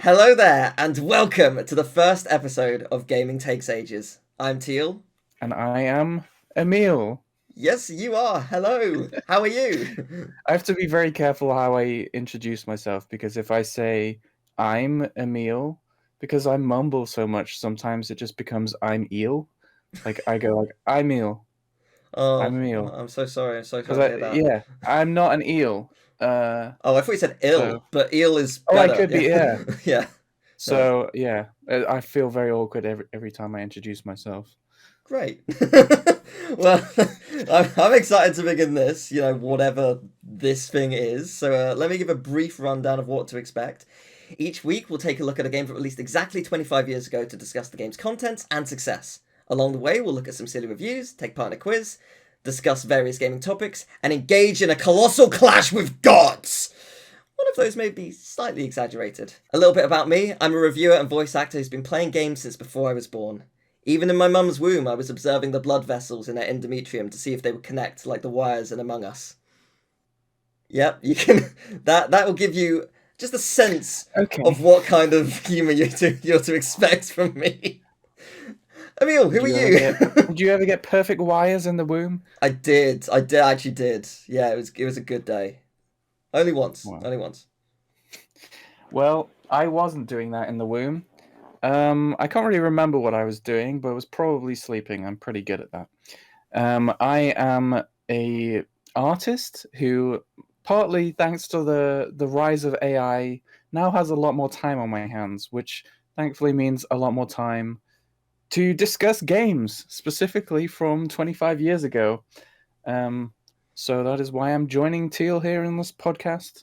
Hello there, and welcome to the first episode of Gaming Takes Ages. I'm Teal. And I am Emil. Yes, you are. Hello. How are you? I have to be very careful how I introduce myself because if I say I'm Emil, because I mumble so much, sometimes it just becomes I'm eel. Like I go like I'm eel, I'm Oh, Emil. I'm so sorry. I'm so Because sorry to hear that. I'm not an eel. Oh, I thought you said So ill, but eel is I better. could be, Yeah. yeah. Yeah. No. So yeah, I feel very awkward every time I introduce myself. Great. Well, I'm excited to begin this, whatever this thing is. So let me give a brief rundown of what to expect. Each week, we'll take a look at a game that released exactly 25 years ago to discuss the game's contents and success. Along the way, we'll look at some silly reviews, take part in a quiz, discuss various gaming topics, and engage in a colossal clash with gods! One of those may be slightly exaggerated. A little bit about me: I'm a reviewer and voice actor who's been playing games since before I was born. Even in my mum's womb, I was observing the blood vessels in her endometrium to see if they would connect like the wires in Among Us. Yep, you can. That will give you just a sense Okay. of what kind of humor you're to expect from me. Emil, who Did are you ever you? get did you ever get perfect wires in the womb? I actually did. Yeah, it was a good day. Only once. Wow. Only once. Well, I wasn't doing that in the womb. I can't really remember what I was doing, but I was probably sleeping. I'm pretty good at that. I am a artist who, partly thanks to the rise of AI, now has a lot more time on my hands, which thankfully means a lot more time to discuss games, specifically from 25 years ago. Um, so that is why I'm joining Teal here in this podcast.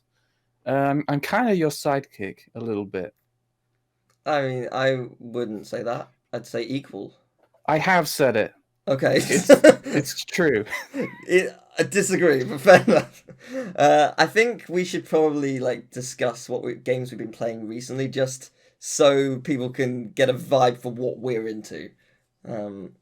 I'm kind of your sidekick a little bit. I mean, I wouldn't say that. I'd say equal. I have said it. Okay. It's true. I disagree, but fair enough. I think we should probably discuss games we've been playing recently, just so people can get a vibe for what we're into. Um,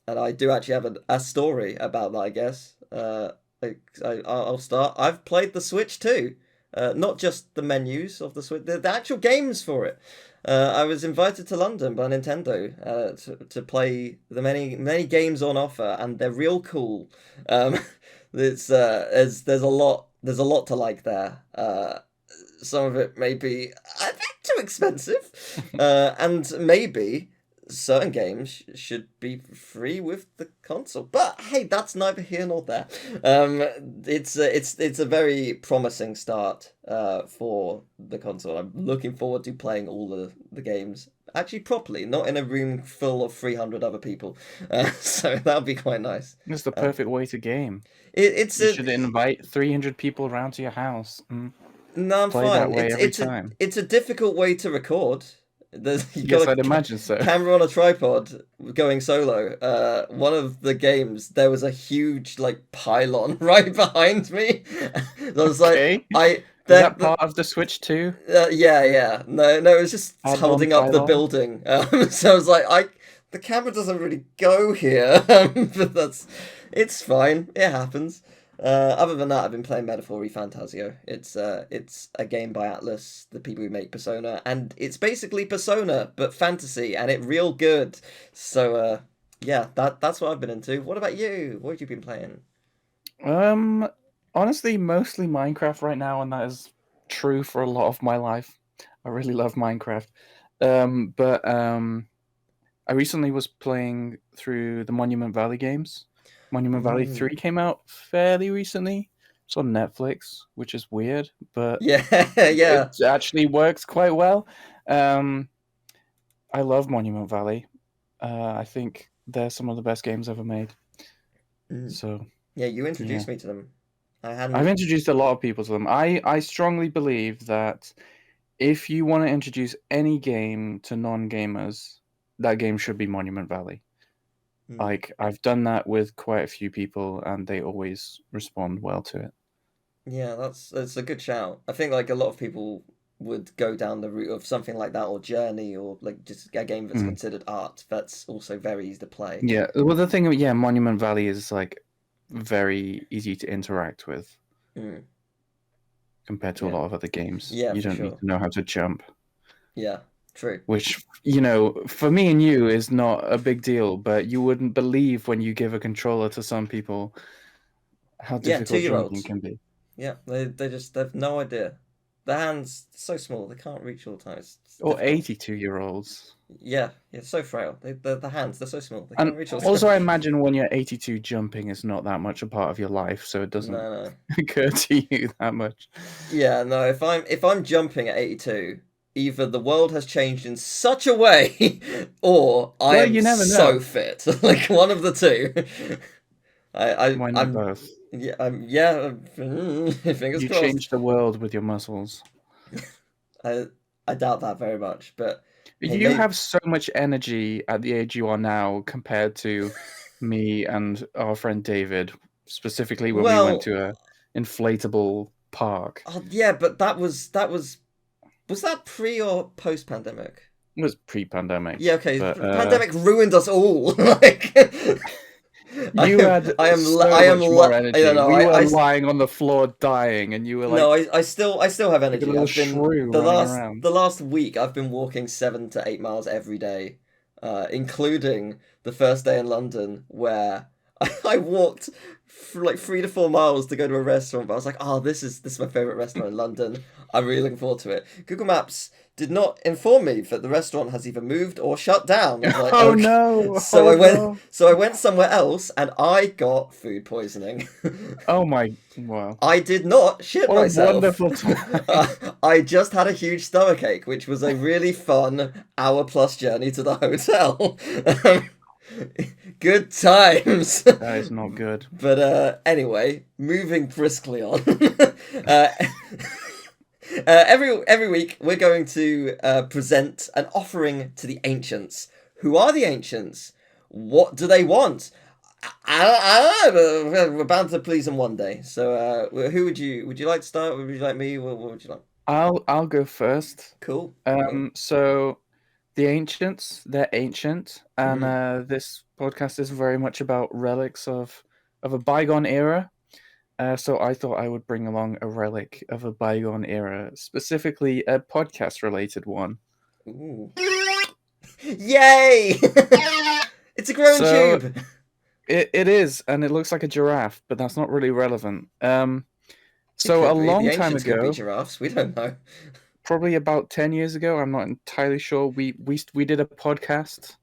and I do actually have a story about that, I guess. I'll start. I've played the Switch too, not just the menus of the Switch, the actual games for it. I was invited to London by Nintendo to play the many games on offer, and they're real cool. Um, there's a lot to like there. Some of it may be a bit too expensive, and maybe certain games should be free with the console. But hey, that's neither here nor there. It's a very promising start for the console. I'm looking forward to playing all the games actually properly, not in a room full of 300 other people. So that'll be quite nice. It's the Uh, perfect way to game. it's You a should invite 300 people around to your house and No, I'm play that fine. way every time. It's a difficult way to record. You Yes, got I'd a imagine so. camera on a tripod going solo. One of the games there was a huge pylon right behind me. I was like, Okay. I Is that the part of the Switch too? yeah. No, it was just Add-on holding up the pylon? building. So I was like, the camera doesn't really go here, but it's fine. It happens. Other than that, I've been playing Metaphor Fantasio. It's a game by Atlas, the people who make Persona, and it's basically Persona but fantasy, and it real good. So yeah, that's what I've been into. What about you? What have you been playing? Um, Honestly, mostly Minecraft right now, and that is true for a lot of my life. I really love Minecraft. But I recently was playing through the Monument Valley games. Monument Valley Mm. 3 came out fairly recently. It's on Netflix, which is weird, but Yeah, it yeah. actually works quite well. Um, I love Monument Valley. I think they're some of the best games ever made. Mm. So, Yeah, you yeah. introduced me to them. I I've hadn't. introduced a lot of people to them. I strongly believe that if you want to introduce any game to non-gamers, that game should be Monument Valley. Mm. Like I've done that with quite a few people, and they always respond well to it. Yeah, that's a good shout. I think a lot of people would go down the route of something like that, or Journey, or just a game that's Mm. considered art that's also very easy to play. Yeah. Well, the thing, yeah, Monument Valley is like very easy to interact with Mm. compared to a Yeah, lot of other games. yeah, You for don't need sure. to know how to jump. Yeah, true. which, for me and you is not a big deal, but you wouldn't believe when you give a controller to some people how Yeah, difficult jumping 2-year-olds. can be. Yeah, they've no idea. Their hands so small they can't reach all the time. It's Or difficult. 82-year-olds. Yeah, yeah, so frail. The hands they're so small they And can't reach all the also, time. I imagine when you're 82, jumping is not that much a part of your life, so it No, doesn't no. occur to you that much. Yeah, no. If I'm jumping at 82, either the world has changed in such a way, or I Well, am you never so know. fit. Like one of the two. Why not I'm both? yeah fingers You crossed. change the world with your muscles. I I doubt that very much, but hey, You maybe. have so much energy at the age you are now compared to me and our friend David, specifically when we went Well, to a inflatable park. oh, yeah, but was that pre or post pandemic? It was pre-pandemic, Yeah, okay. but Pandemic ruined us all. Like, you had I so am, much more I don't energy. know. We were lying on the floor dying, and you were No, like I still have a energy. little I've been shrew running around. the last week. I've been walking 7 to 8 miles every day, including the first day in London where I walked for like 3 to 4 miles to go to a restaurant. But I was like, oh, this is my favorite restaurant in London. I'm really looking forward to it. Google Maps did not inform me that the restaurant has either moved or shut down. I was like, Oh okay. no! Oh no! So I went somewhere else and I got food poisoning. Oh my! Wow! I did not shit What a myself. wonderful time! I just had a huge stomachache, which was a really fun hour plus journey to the hotel. Good times. That is not good. But anyway, moving briskly on. uh, every week we're going to present an offering to the ancients. Who are the ancients? What do they want? I don't know. We're bound to please them one day. So, who would you like to start? Would you like me? What would you like? I'll go first. Cool. Cool. So the ancients, they're ancient, and Hmm. this podcast is very much about relics of a bygone era. So I thought I would bring along a relic of a bygone era, specifically a podcast-related one. Ooh. Yay! It's a growing So tube. it is, and it looks like a giraffe, but that's not really relevant. It So a could be. The long time ancients could be ago, giraffes. We don't know. probably about 10 years ago, I'm not entirely sure. We did a podcast,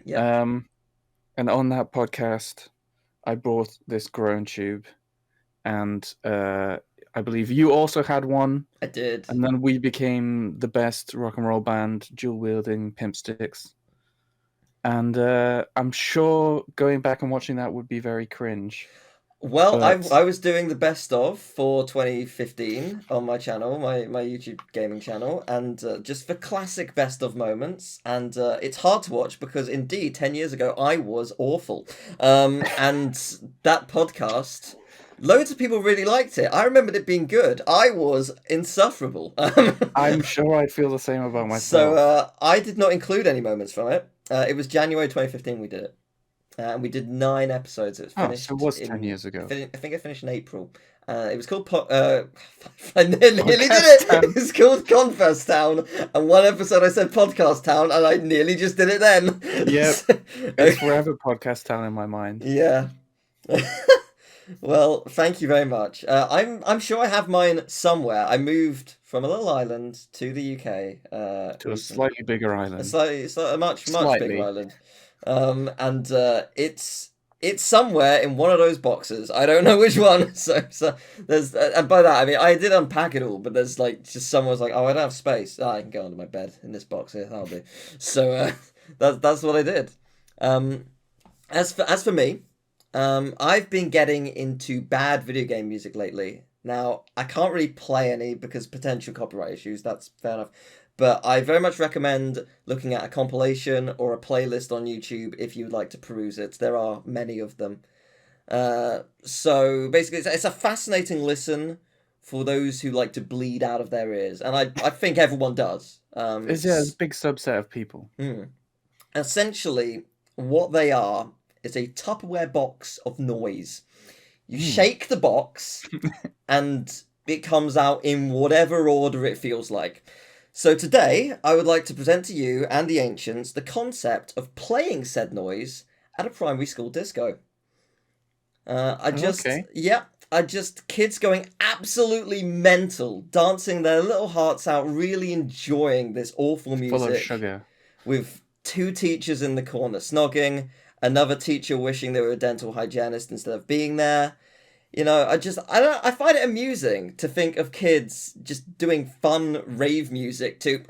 Yep, um, and on that podcast, I brought this grown tube, and I believe you also had one, I did. and then we became the best rock and roll band, dual wielding pimp sticks. And I'm sure going back and watching that would be very cringe. Well, But I was doing the best of for 2015 on my channel, my YouTube gaming channel, and just for classic best of moments. And it's hard to watch because indeed 10 years ago I was awful. And that podcast, loads of people really liked it. I remembered it being good. I was insufferable. I'm sure I'd feel the same about So myself. I did not include any moments from it. It was January 2015 we did it. And we did 9 episodes. It was Oh, so it finished was 10 in. years ago. I think I finished in April. It was called. I nearly did Podcast it. 10. It's called Confess Town, and one episode I said Podcast Town, and I nearly just did it then. Yep, it's forever podcast town in my mind. Yeah. Well, thank you very much. I'm sure I have mine somewhere. I moved from a little island to the UK To a recently. slightly bigger island. It's like a much bigger Slightly. island, and it's somewhere in one of those boxes. I don't know which one. So there's and by that I mean I did unpack it all, but there's like just someone's like, oh, I don't have space. I can go under my bed in this box here. That'll do. So that's what I did. Um, as for me, I've been getting into bad video game music lately. Now, I can't really play any because potential copyright issues, that's fair enough. But I very much recommend looking at a compilation or a playlist on YouTube if you would like to peruse it. There are many of them. So basically, it's a fascinating listen for those who like to bleed out of their ears. And I think everyone does. It's a big subset of people. Essentially, what they are is a Tupperware box of noise. You Hmm. shake the box, and it comes out in whatever order it feels like. So today, I would like to present to you and the ancients the concept of playing said noise at a primary school disco. Okay. I just kids going absolutely mental, dancing their little hearts out, really enjoying this awful Full of music, sugar. with two teachers in the corner snogging, another teacher wishing they were a dental hygienist instead of being there. I find it amusing to think of kids just doing fun rave music to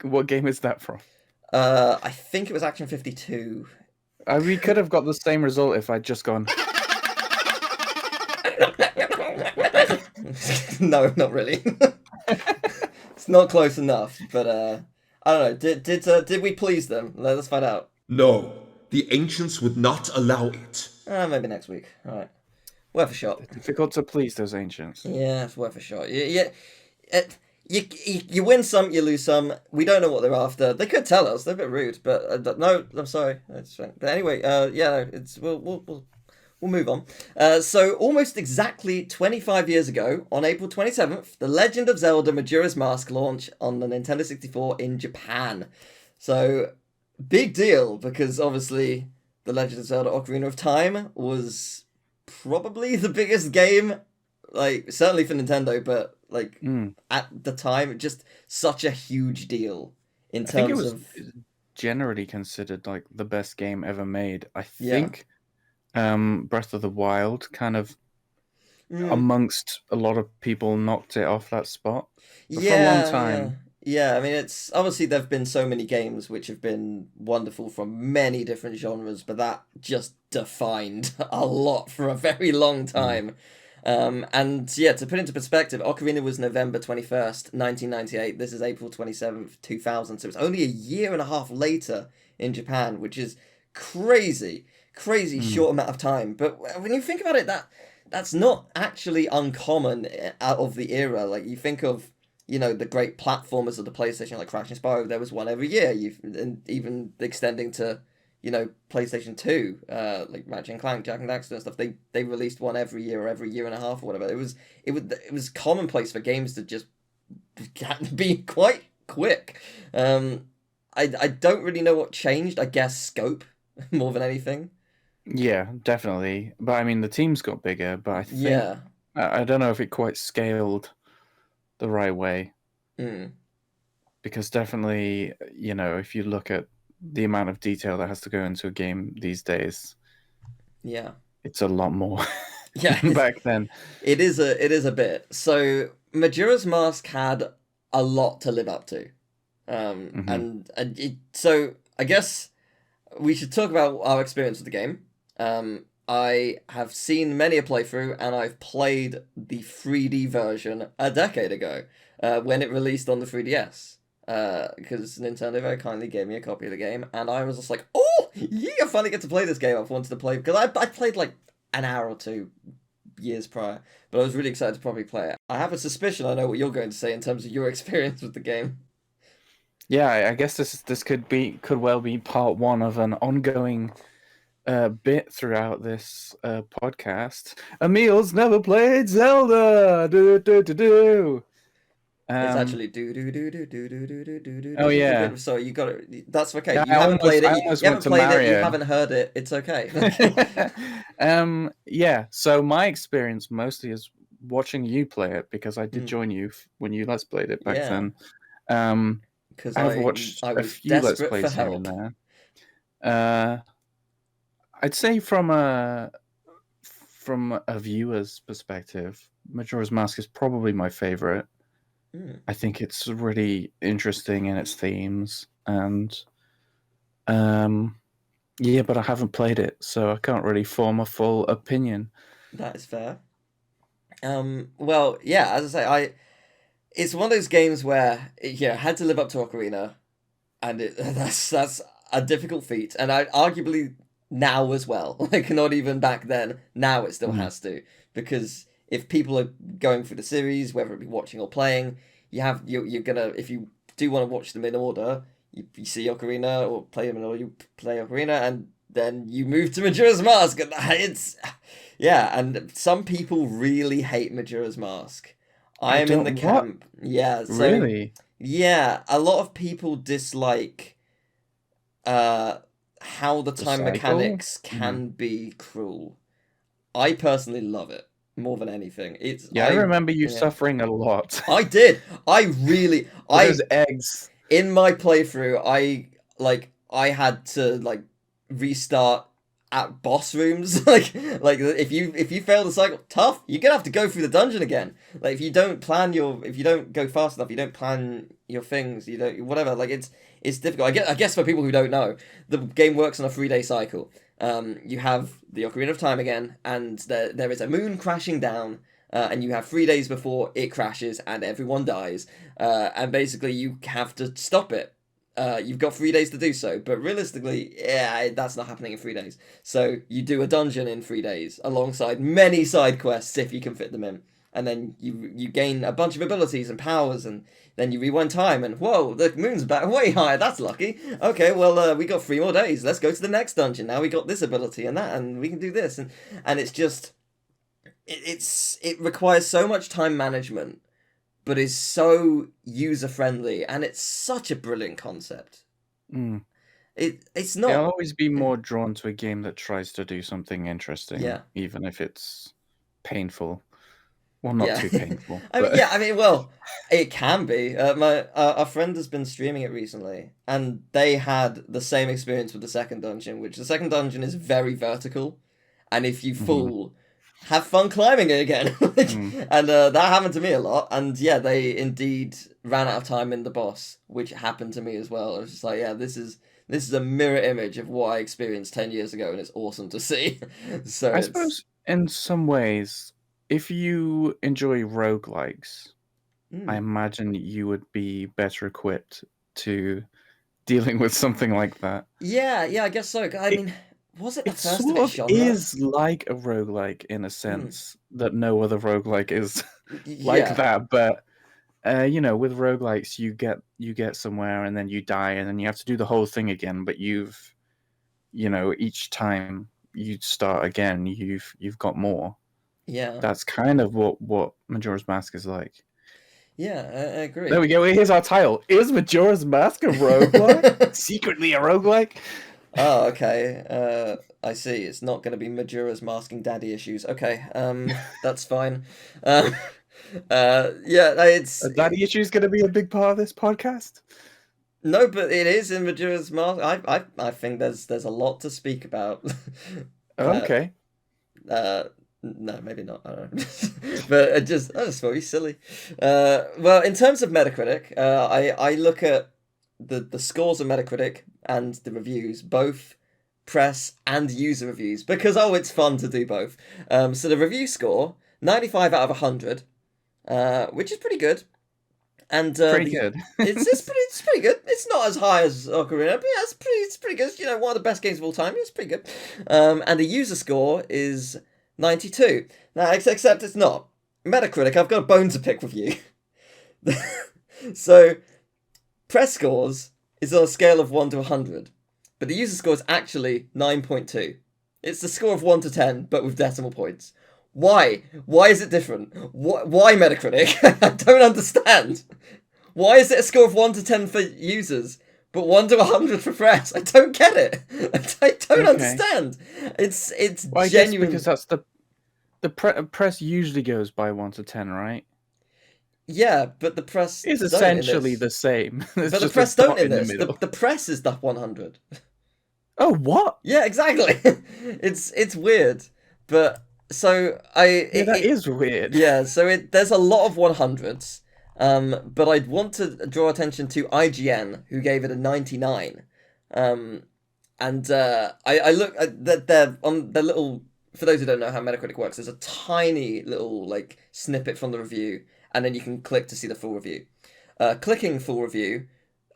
What game is that from? I think it was Action 52. We could have got the same result if I'd just gone. No, not really. It's not close enough, but I don't know. Did we please them? Let's find out. No, the ancients would not allow it. Maybe next week. All right, worth a shot. Difficult to please those ancients. Yeah, it's worth a shot. You win some, you lose some. We don't know what they're after. They could tell us. They're a bit rude, but no, I'm sorry. That's fine. But anyway, we'll move on. So almost exactly 25 years ago, on April 27th, the Legend of Zelda Majora's Mask launched on the Nintendo 64 in Japan. So big deal, because obviously the Legend of Zelda Ocarina of Time was probably the biggest game, like certainly for Nintendo, but like at the time, just such a huge deal in I think it terms was of generally considered like the best game ever made. I Yeah. think Breath of the Wild kind of amongst a lot of people knocked it off that spot. But for a long time. Yeah, I mean, it's obviously there have been so many games which have been wonderful from many different genres, but that just defined a lot for a very long time. And yeah, to put into perspective, Ocarina was November 21st, 1998. This is April 27th, 2000. So it's only a year and a half later in Japan, which is crazy short amount of time. But when you think about it, that's not actually uncommon out of the era. Like, you think of, the great platformers of the PlayStation, like Crash and Spyro, there was one every year. And even extending to, PlayStation 2, like Ratchet and Clank, Jak and Daxter and stuff, they released one every year or every year and a half or whatever. It was commonplace for games to just be quite quick. I don't really know what changed. I guess scope more than anything. Yeah, definitely. But I mean, the teams got bigger, but I think I don't know if it quite scaled the right way. Because definitely, if you look at the amount of detail that has to go into a game these days, it's a lot more than back then. It is a bit. So Majora's Mask had a lot to live up to. So I guess we should talk about our experience with the game. I have seen many a playthrough, and I've played the 3D version a decade ago, when it released on the 3DS. Because Nintendo very kindly gave me a copy of the game, and I was just like, oh, yeah, I finally get to play this game I've wanted to play. Because I played like an hour or two years prior, but I was really excited to probably play it. I have a suspicion I know what you're going to say in terms of your experience with the game. Yeah, I guess this could well be part one of an ongoing bit throughout this podcast. Emil's never played Zelda. It's actually do do do do do do do do do do. Oh yeah. Sorry, you got it. That's okay. Yeah, You haven't played it. You haven't played it. You haven't heard it. It's okay. Yeah. So my experience mostly is watching you play it, because I did join you when you Let's Played it back then. Because I've watched a few Let's Plays here and there. I'd say from a viewer's perspective, Majora's Mask is probably my favorite. I think it's really interesting in its themes, and yeah, but I haven't played it, so I can't really form a full opinion. That is fair. Well, yeah, as I say, it's one of those games where it had to live up to Ocarina, and that's a difficult feat, and I arguably now as well, like not even back then, now it still has to, because if people are going through the series, whether it be watching or playing, you're gonna, if you do want to watch them in order, you see Ocarina or play them in order, you play Ocarina, and then you move to Majora's Mask, and Yeah, and some people really hate Majora's Mask. I I am in the don't what camp. Yeah, so really yeah, a lot of people dislike uh how the the time cycle. mechanics Mm. can be cruel. I personally love it more than anything. It's Yeah, I remember you yeah. suffering a lot I did. I really with those I eggs. in my playthrough, I had to like restart at boss rooms. like if you fail the cycle, tough. You're gonna have to go through the dungeon again. Like if you don't go fast enough, you don't plan your things. You don't whatever. Like it's difficult. I guess for people who don't know, the game works on a 3-day cycle. You have the Ocarina of Time again, and there is a moon crashing down. And you have 3 days before it crashes and everyone dies. And basically, you have to stop it. You've got 3 days to do so, but realistically, yeah, that's not happening in 3 days. So you do a dungeon in 3 days alongside many side quests if you can fit them in, and then you gain a bunch of abilities and powers, and then you rewind time, and whoa, the moon's back way higher. That's lucky. Okay, well, we got 3 more days. Let's go to the next dungeon. Now we got this ability and that, and we can do this, and it's just it requires so much time management, but is so user friendly, and it's such a brilliant concept. Mm. It's Yeah, I'll not. always be more drawn to a game that tries to do something interesting, Yeah, even if it's painful. Well, not yeah. too painful, I mean, but yeah. I mean, well, it can be. My our friend has been streaming it recently, and they had the same experience with the second dungeon, which the second dungeon is very vertical, and if you Mhm. fall, have fun climbing it again. Like, Mm. and that happened to me a lot. And yeah, they indeed ran out of time in the boss, which happened to me as well. I was just like, yeah, this is a mirror image of what I experienced 10 years ago, and it's awesome to see. So I it's suppose in some ways, if you enjoy roguelikes, I mm, imagine you would be better equipped to dealing with something like that. yeah, yeah, I guess so. I It mean, was it the it first of sort its of genre? is like a roguelike in a Mm, sense that no other roguelike is like yeah, that, but with roguelikes you get somewhere and then you die and then you have to do the whole thing again, but each time you start again, you've got more. yeah, That's kind of what Majora's Mask is like. yeah. I There agree. we go. Here's our title. Is Majora's Mask a roguelike? Secretly a roguelike? Oh, okay. I see. It's not going to be Majora's masking daddy issues. Okay, that's fine. Um, yeah, Are daddy issues going to be a big part of this podcast? no, but it is in Majora's Mask. I think there's a lot to speak about. uh, Okay. uh, no, maybe not. I don't know. But I just thought he's silly. Well, in terms of Metacritic, I look at the scores of Metacritic and the reviews, both press and user reviews, because it's fun to do both. So the review score 95 out of 100, which is pretty good, and Pretty the good. it's pretty good. It's not as high as Ocarina, but yeah, it's pretty good. One of the best games of all time. It's pretty good. And the user score is 92. Now, except it's not. Metacritic, I've got a bone to pick with you. So, press scores is on a scale of 1 to 100, but the user score is actually 9.2. It's the score of 1 to 10, but with decimal points. Why? Why is it different? Why Metacritic? I don't understand. Why is it a score of 1 to 10 for users, but 1 to 100 for press? I don't get it. I don't Okay. understand. It's Well, I guess because genuine. that's the press usually goes by 1 to 10, right? Yeah, but the press It's don't in essentially this. the same. There's But the just a press don't dot in in the this. middle. The press is the 100. Oh, what? Yeah, exactly. It's weird, but so Yeah, that is weird. yeah, so there's a lot of 100s. But I'd want to draw attention to IGN, who gave it a 99. Um, and I look at they're on their little. For those who don't know how Metacritic works, there's a tiny little like snippet from the review, and then you can click to see the full review. Clicking full review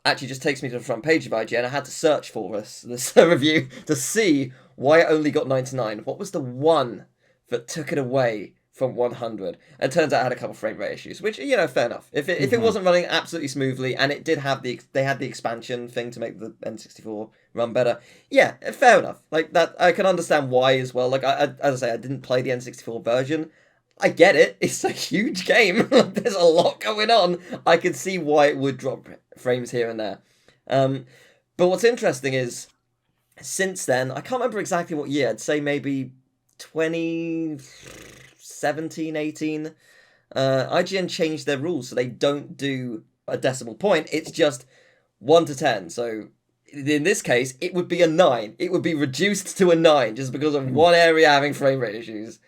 actually just takes me to the front page of IGN. I had to search for this review to see why it only got 99. What was the one that took it away from 100. And it turns out it had a couple frame rate issues, which, you know, fair enough. If it wasn't running absolutely smoothly, and it did have they had the expansion thing to make the N64 run better, yeah, fair enough. Like, that, I can understand why as well. Like, as I say, I didn't play the N64 version. I get it. It's a huge game. There's a lot going on. I can see why it would drop frames here and there. But what's interesting is, since then, I can't remember exactly what year. I'd say maybe 2017, 18. IGN changed their rules, so they don't do a decimal point. It's just 1 to 10. So in this case, it would be a 9. It would be reduced to a 9 just because of one area having frame rate issues,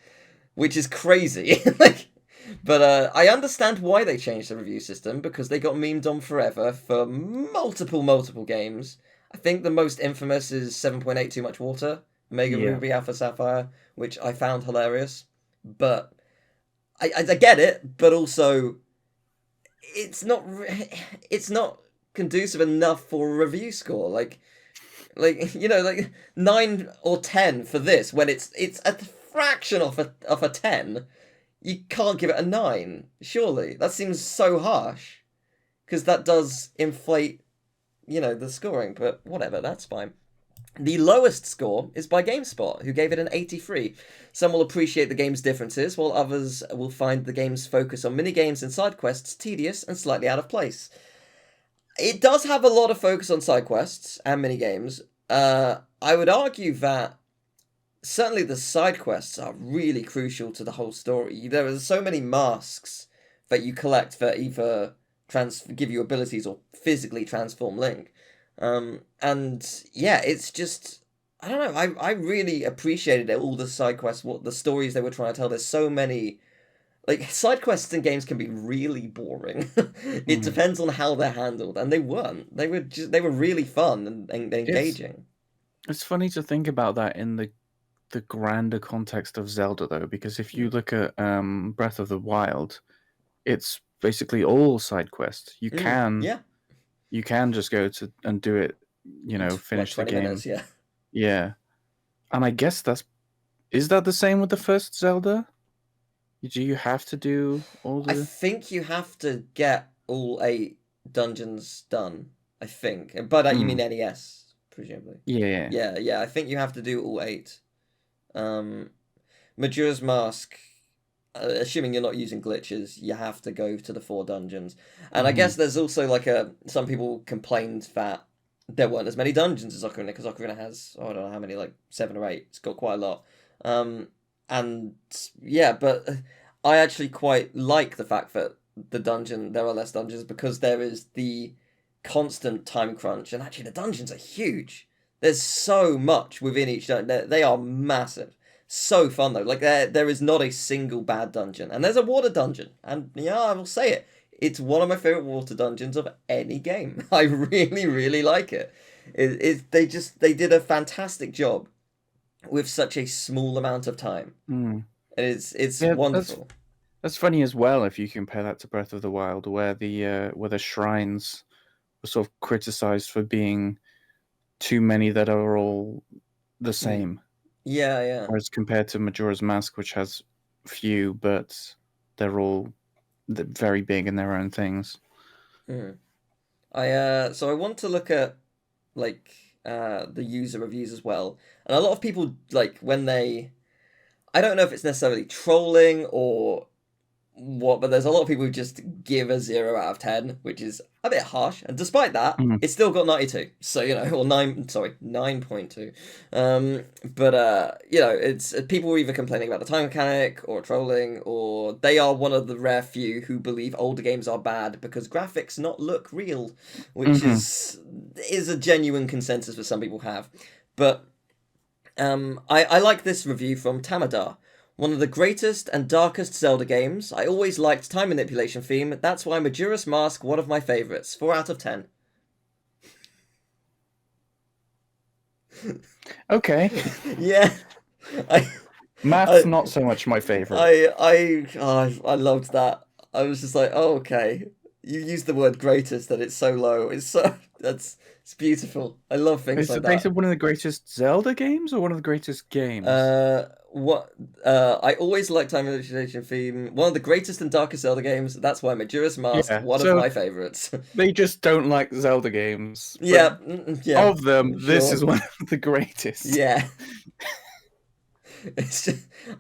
which is crazy. But I understand why they changed the review system, because they got memed on forever for multiple games. I think the most infamous is 7.8 Too Much Water, Mega Ruby Alpha Sapphire, which I found hilarious. But I get it, but also it's not conducive enough for a review score. Like 9 or 10 for this, when it's a fraction of a 10. You can't give it a 9, surely. That seems so harsh, because that does inflate, the scoring, but whatever, that's fine. The lowest score is by GameSpot, who gave it an 83. Some will appreciate the game's differences, while others will find the game's focus on minigames and side quests tedious and slightly out of place. It does have a lot of focus on side quests and minigames. I would argue that certainly the side quests are really crucial to the whole story. There are so many masks that you collect that either give you abilities or physically transform Link. And yeah, it's just, I don't know, I really appreciated it, all the side quests, what the stories they were trying to tell. There's so many, like, side quests in games can be really boring. It depends on how they're handled, and they weren't. They were really fun and engaging. It's funny to think about that in the grander context of Zelda, though, because if you look at Breath of the Wild, it's basically all side quests. You can just go to and do it, finish like 20 the game. Minutes, yeah. Yeah. And I guess is that the same with the first Zelda? Do you have to do all the... I think you have to get all 8 dungeons done, I think. By that you mean NES, presumably. Yeah, I think you have to do all 8. Majora's Mask, assuming you're not using glitches, you have to go to the 4 dungeons. And I guess there's also some people complained that there weren't as many dungeons as Ocarina, because Ocarina has, I don't know how many, 7 or 8. It's got quite a lot. And yeah, but I actually quite like the fact that there are less dungeons, because there is the constant time crunch, and actually the dungeons are huge. There's so much within each dungeon. They are massive. So fun, though. There is not a single bad dungeon. And there's a water dungeon. And, yeah, I will say it. It's one of my favourite water dungeons of any game. I really, really like it. They did a fantastic job with such a small amount of time. It's wonderful. That's funny as well, if you compare that to Breath of the Wild, where the shrines were sort of criticized for being too many that are all the same. Yeah. Whereas compared to Majora's Mask, which has few, but they're all very big in their own things. So I want to look at the user reviews as well, and a lot of people, when I don't know if it's necessarily trolling or what, but there's a lot of people who just give a 0 out of 10, which is a bit harsh. And despite that, it's still got 92. So, or 9.2. But it's people are either complaining about the time mechanic or trolling, or they are one of the rare few who believe older games are bad because graphics not look real, which is a genuine consensus that some people have. But I like this review from Tamadar. One of the greatest and darkest Zelda games. I always liked time manipulation theme. That's why Majora's Mask, one of my favourites. 4 out of 10. Okay. Yeah. Math's not so much my favourite. I loved that. I was just like, oh, okay. you use the word greatest and it's so low. It's beautiful. I love things Is like it they that. said one of the greatest Zelda games or one of the greatest games? What I always like time manipulation theme. One of the greatest and darkest Zelda games. That's why Majora's Mask, Yeah. one of So my favorites. they just don't like Zelda games, but Yeah, yeah, of them, this sure. is one of the greatest. Yeah.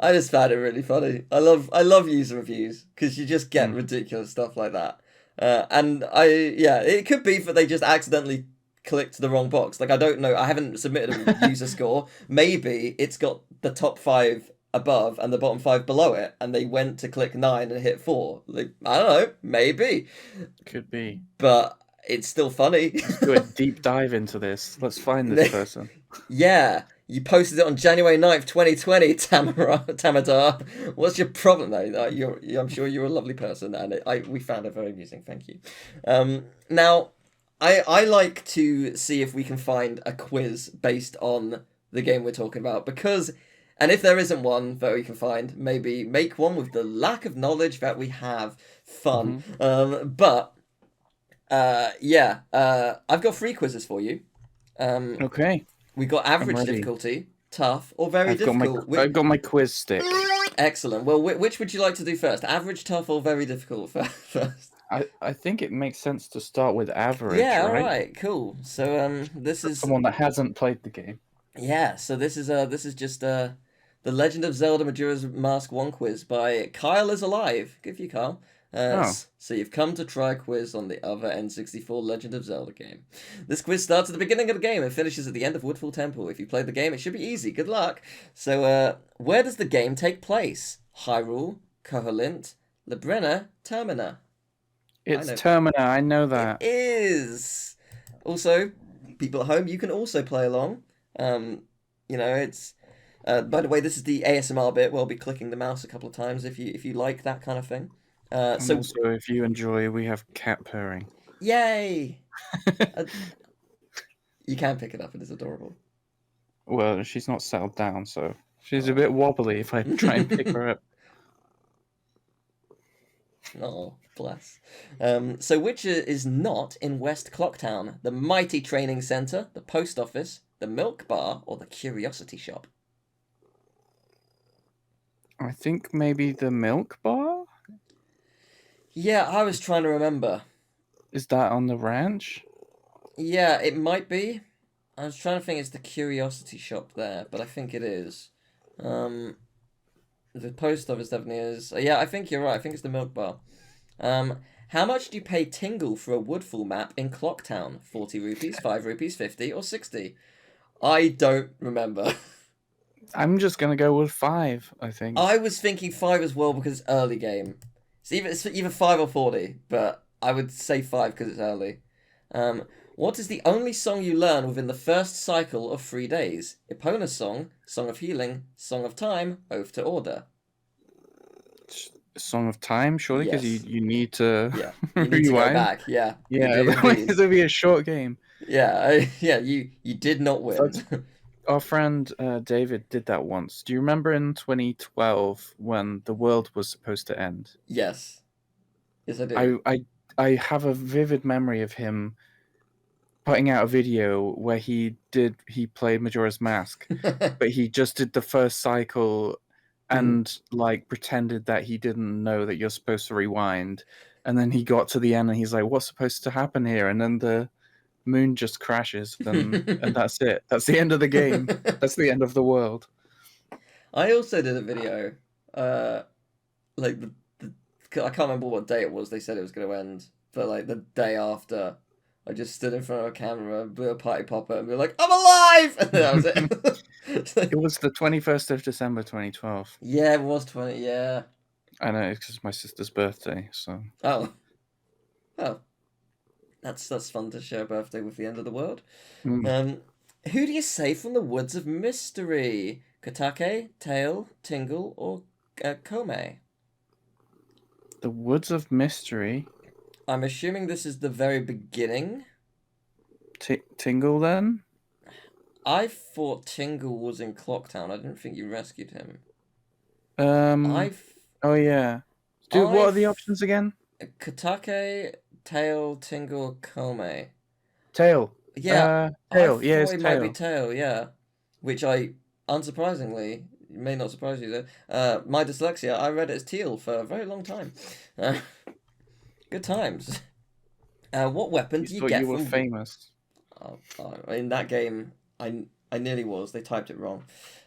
I just found it really funny. I love user reviews because you just get Mm. ridiculous stuff like that. And yeah, it could be that they just accidentally clicked the wrong box. Like I don't know. I haven't submitted a user score. Maybe it's got the top 5 above and the bottom 5 below it, and they went to click 9 and hit 4. Like I don't know. Maybe, Could be. but it's still funny. Let's do a deep dive into this. Let's find this person. Yeah, you posted it on January 9th, 2020, Tamadar. What's your problem, though? I'm sure you're a lovely person, and we found it very amusing. Thank you. Now, I like to see if we can find a quiz based on the game we're talking about, because, and if there isn't one that we can find, maybe make one with the lack of knowledge that we have. Fun. Yeah, I've got 3 quizzes for you. Okay, We got I'm average ready. difficulty, tough, or very I've got difficult. I've got my quiz stick. Excellent. Well, which would you like to do first? Average, tough, or very difficult first? I think it makes sense to start with average, Yeah, all right? right, cool. So this is Someone that hasn't played the game. yeah. So this is just the Legend of Zelda Majora's Mask 1 quiz by Kyle is Alive. Good for you, Kyle. Oh. So you've come to try a quiz on the other N64 Legend of Zelda game. This quiz starts at the beginning of the game and finishes at the end of Woodfall Temple. If you played the game, it should be easy. Good luck. So, where does the game take place? Hyrule, Koholint, Labrina, Termina. It's know. Termina, I know that. It is. Also, people at home, you can also play along. It's. By the way, this is the ASMR bit. Where I'll be clicking the mouse a couple of times if you like that kind of thing. And So also, if you enjoy, we have cat purring. yay! You can pick it up. It is adorable. Well, she's not settled down, so she's a bit wobbly if I try and pick her up. Oh, bless. So which is not in West Clocktown? The Mighty Training Center, the Post Office, the Milk Bar, or the Curiosity Shop? I think maybe the milk bar? Yeah, I was trying to remember. Is that on the ranch? Yeah, it might be. I was trying to think it's the Curiosity Shop there, but I think it is. The Post Office definitely is. Yeah, I think you're right. I think it's the Milk Bar. How much do you pay Tingle for a Woodfall map in Clocktown? 40 rupees, 5 rupees, 50, or 60? I don't remember. I'm just gonna go with 5, I think. I was thinking 5 as well because it's early game. It's either 5 or 40, but I would say 5 because it's early. What is the only song you learn within the first cycle of 3 days? Epona's song, Song of Healing, Song of Time, Oath to Order. Song of Time, surely, because Yes. you need to Yeah, you need to go rewind. back. Yeah, Yeah, you do otherwise indeed. it'll be a short game. Yeah, yeah. You did not win. Our friend David did that once. Do you remember in 2012 when the world was supposed to end? Yes, yes, I do. I have a vivid memory of him putting out a video where he played Majora's Mask, but he just did the first cycle and like pretended that he didn't know that you're supposed to rewind, and then he got to the end and he's like, what's supposed to happen here? And then the moon just crashes, and that's it. That's the end of the game. That's the end of the world. I also did a video, like I can't remember what day it was. They said it was going to end, but like the day after, I just stood in front of a camera, blew a party popper, and be like, "I'm alive!" And that was it. It was the 21st of December 2012. Yeah, it was 20. Yeah. I know, it's because my sister's birthday. So. Oh. That's fun to share a birthday with the end of the world. Mm. Who do you say from the Woods of Mystery? Kotake, Tail, Tingle, or Kome? The Woods of Mystery. I'm assuming this is the very beginning. Tingle, then? I thought Tingle was in Clocktown. I didn't think you rescued him. Oh, yeah. What are the options again? Kotake, Tail, Tingle, Kome. Tail. Yeah, I Tail. Yeah, thought it's it might be tail. Tail, yeah. Which I, unsurprisingly, may not surprise you though, my dyslexia, I read it as Teal for a very long time. Uh, good times. What weapon You do you thought get you were from... famous. in that game, I nearly was. They typed it wrong.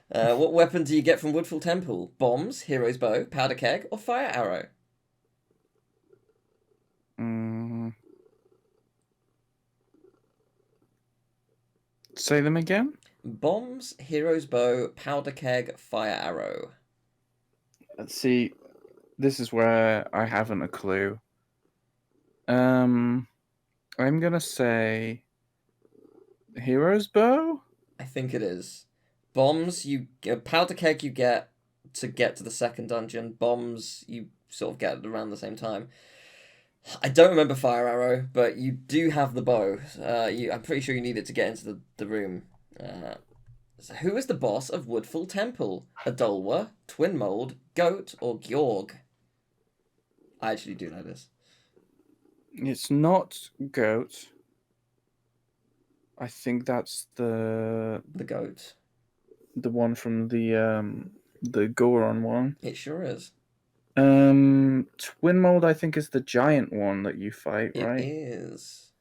What weapon do you get from Woodfall Temple? Bombs, Hero's Bow, Powder Keg, or Fire Arrow? Mm. Say them again. Bombs, Hero's Bow, Powder Keg, Fire Arrow. Let's see. This is where I haven't a clue. I'm gonna say Hero's Bow. I think it is. Bombs, Powder Keg you get to the second dungeon. Bombs, you sort of get around the same time. I don't remember Fire Arrow, but you do have the bow. I'm pretty sure you need it to get into the room. So who is the boss of Woodfall Temple? Adolwa, Twin Mold, Goat, or Georg? I actually do know this. It's not goat. I think that's the Goat. one from the Goron one. It sure is. Twin Mold I think is the giant one that you fight, It right? is.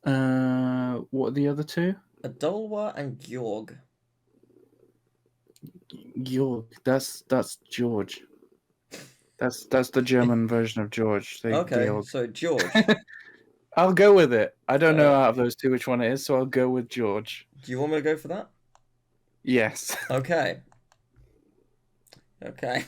What are the other two? Adolwa and Georg. Georg. That's George. That's the German version of George. Okay, Georg. so George. I'll go with it. I don't know out of those two which one it is, so I'll go with George. Do you want me to go for that? Yes. Okay. Okay.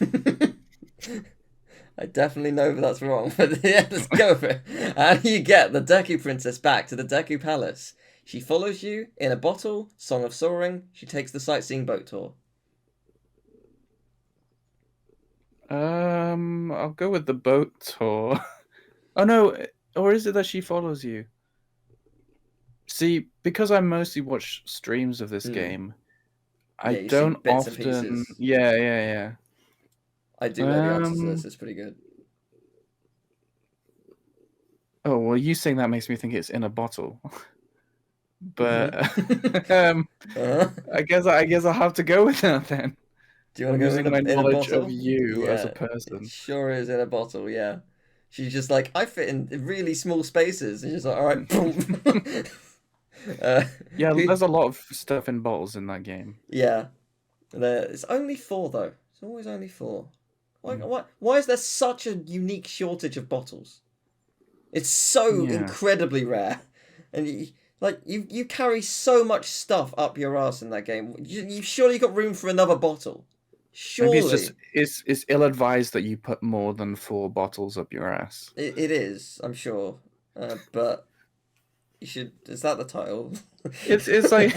I definitely know that's wrong, but yeah, let's go for it. How do you get the Deku Princess back to the Deku Palace? She follows you in a bottle, Song of Soaring. She takes the sightseeing boat tour. I'll go with the boat tour. Oh no, or is it that she follows you? See, because I mostly watch streams of this game, I Yeah, you see don't bits and often. pieces. Yeah. I do know the answer to this. It's pretty good. Oh well, you saying that makes me think it's in a bottle. But Uh-huh. I guess I'll have to go with that then. Do you want I'm to go using in my in a knowledge of bottle? you as a Yeah, it person. sure is in a bottle. Yeah, she's just like, I fit in really small spaces. And she's like, all right, boom. Yeah, there's a lot of stuff in bottles in that game. Yeah, it's only 4 though. It's always only 4. Why is there such a unique shortage of bottles? It's so incredibly rare, and you carry so much stuff up your ass in that game. You surely got room for another bottle. Surely. Maybe it's ill advised that you put more than 4 bottles up your ass. It is, I'm sure, but you should. Is that the title? It's like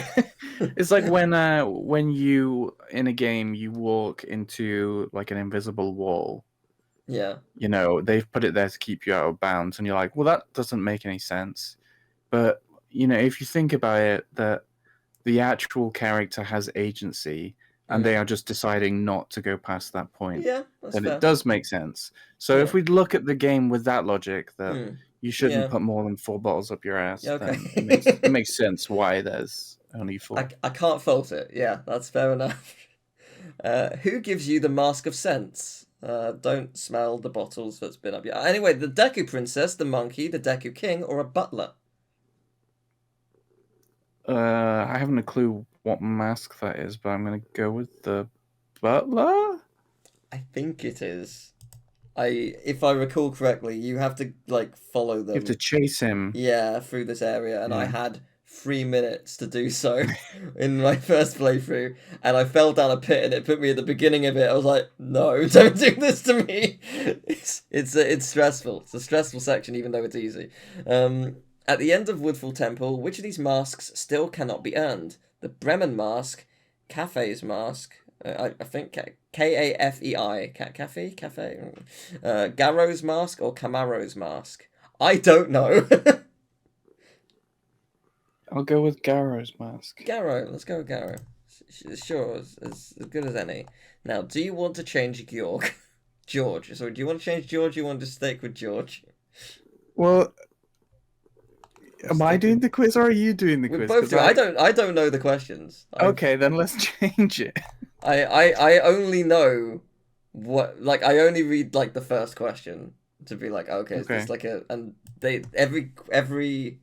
it's like when you in a game you walk into like an invisible wall. Yeah. You know, they've put it there to keep you out of bounds, and you're like, well, that doesn't make any sense. But you know, if you think about it, that the actual character has agency, and they are just deciding not to go past that point, Yeah, that's then fair. it does make sense. So if we look at the game with that logic, that you shouldn't put more than 4 bottles up your ass, then it makes sense why there's only 4. I can't fault it. Yeah, that's fair enough. Who gives you the Mask of Sense? Don't smell the bottles that's been up yet. Anyway, the Deku Princess, the monkey, the Deku King, or a butler? I haven't a clue what mask that is, but I'm gonna go with the butler. I think it is. If I recall correctly, you have to like follow them. You have to chase him. Yeah, through this area, and I had 3 minutes to do so in my first playthrough, and I fell down a pit, and it put me at the beginning of it. I was like, "No, don't do this to me." It's stressful. It's a stressful section, even though it's easy. At the end of Woodfall Temple, which of these masks still cannot be earned? The Bremen mask, Cafe's mask. I think Kafei, Cafe, Garrow's mask or Camaro's mask. I don't know. I'll go with Garrow's mask. Garrow, let's go with Garrow. Sure, as good as any. Now, do you want to change Georg? George. So, do you want to change George? Or you want to stick with George? Well, Am I doing the quiz or are you doing the We quiz? both do. I don't know the questions. Okay, then let's change it. I only know what, like, I only read like the first question to be like, okay, is Okay. this like a, and they every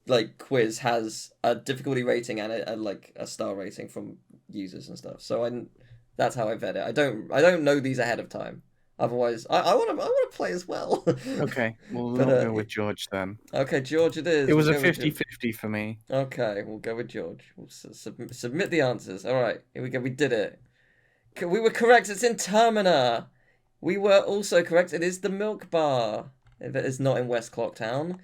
like quiz has a difficulty rating and a like a star rating from users and stuff. So that's how I vet it. I don't know these ahead of time. Otherwise, I want to play as well. Okay, well, But we'll go with George then. okay, George, it is. It was We'll a go with George. 50-50 for me. Okay, we'll go with George. We'll submit the answers. All right, here we go. We did it. We were correct. It's in Termina. We were also correct. It is the Milk Bar. If it is not in West Clocktown.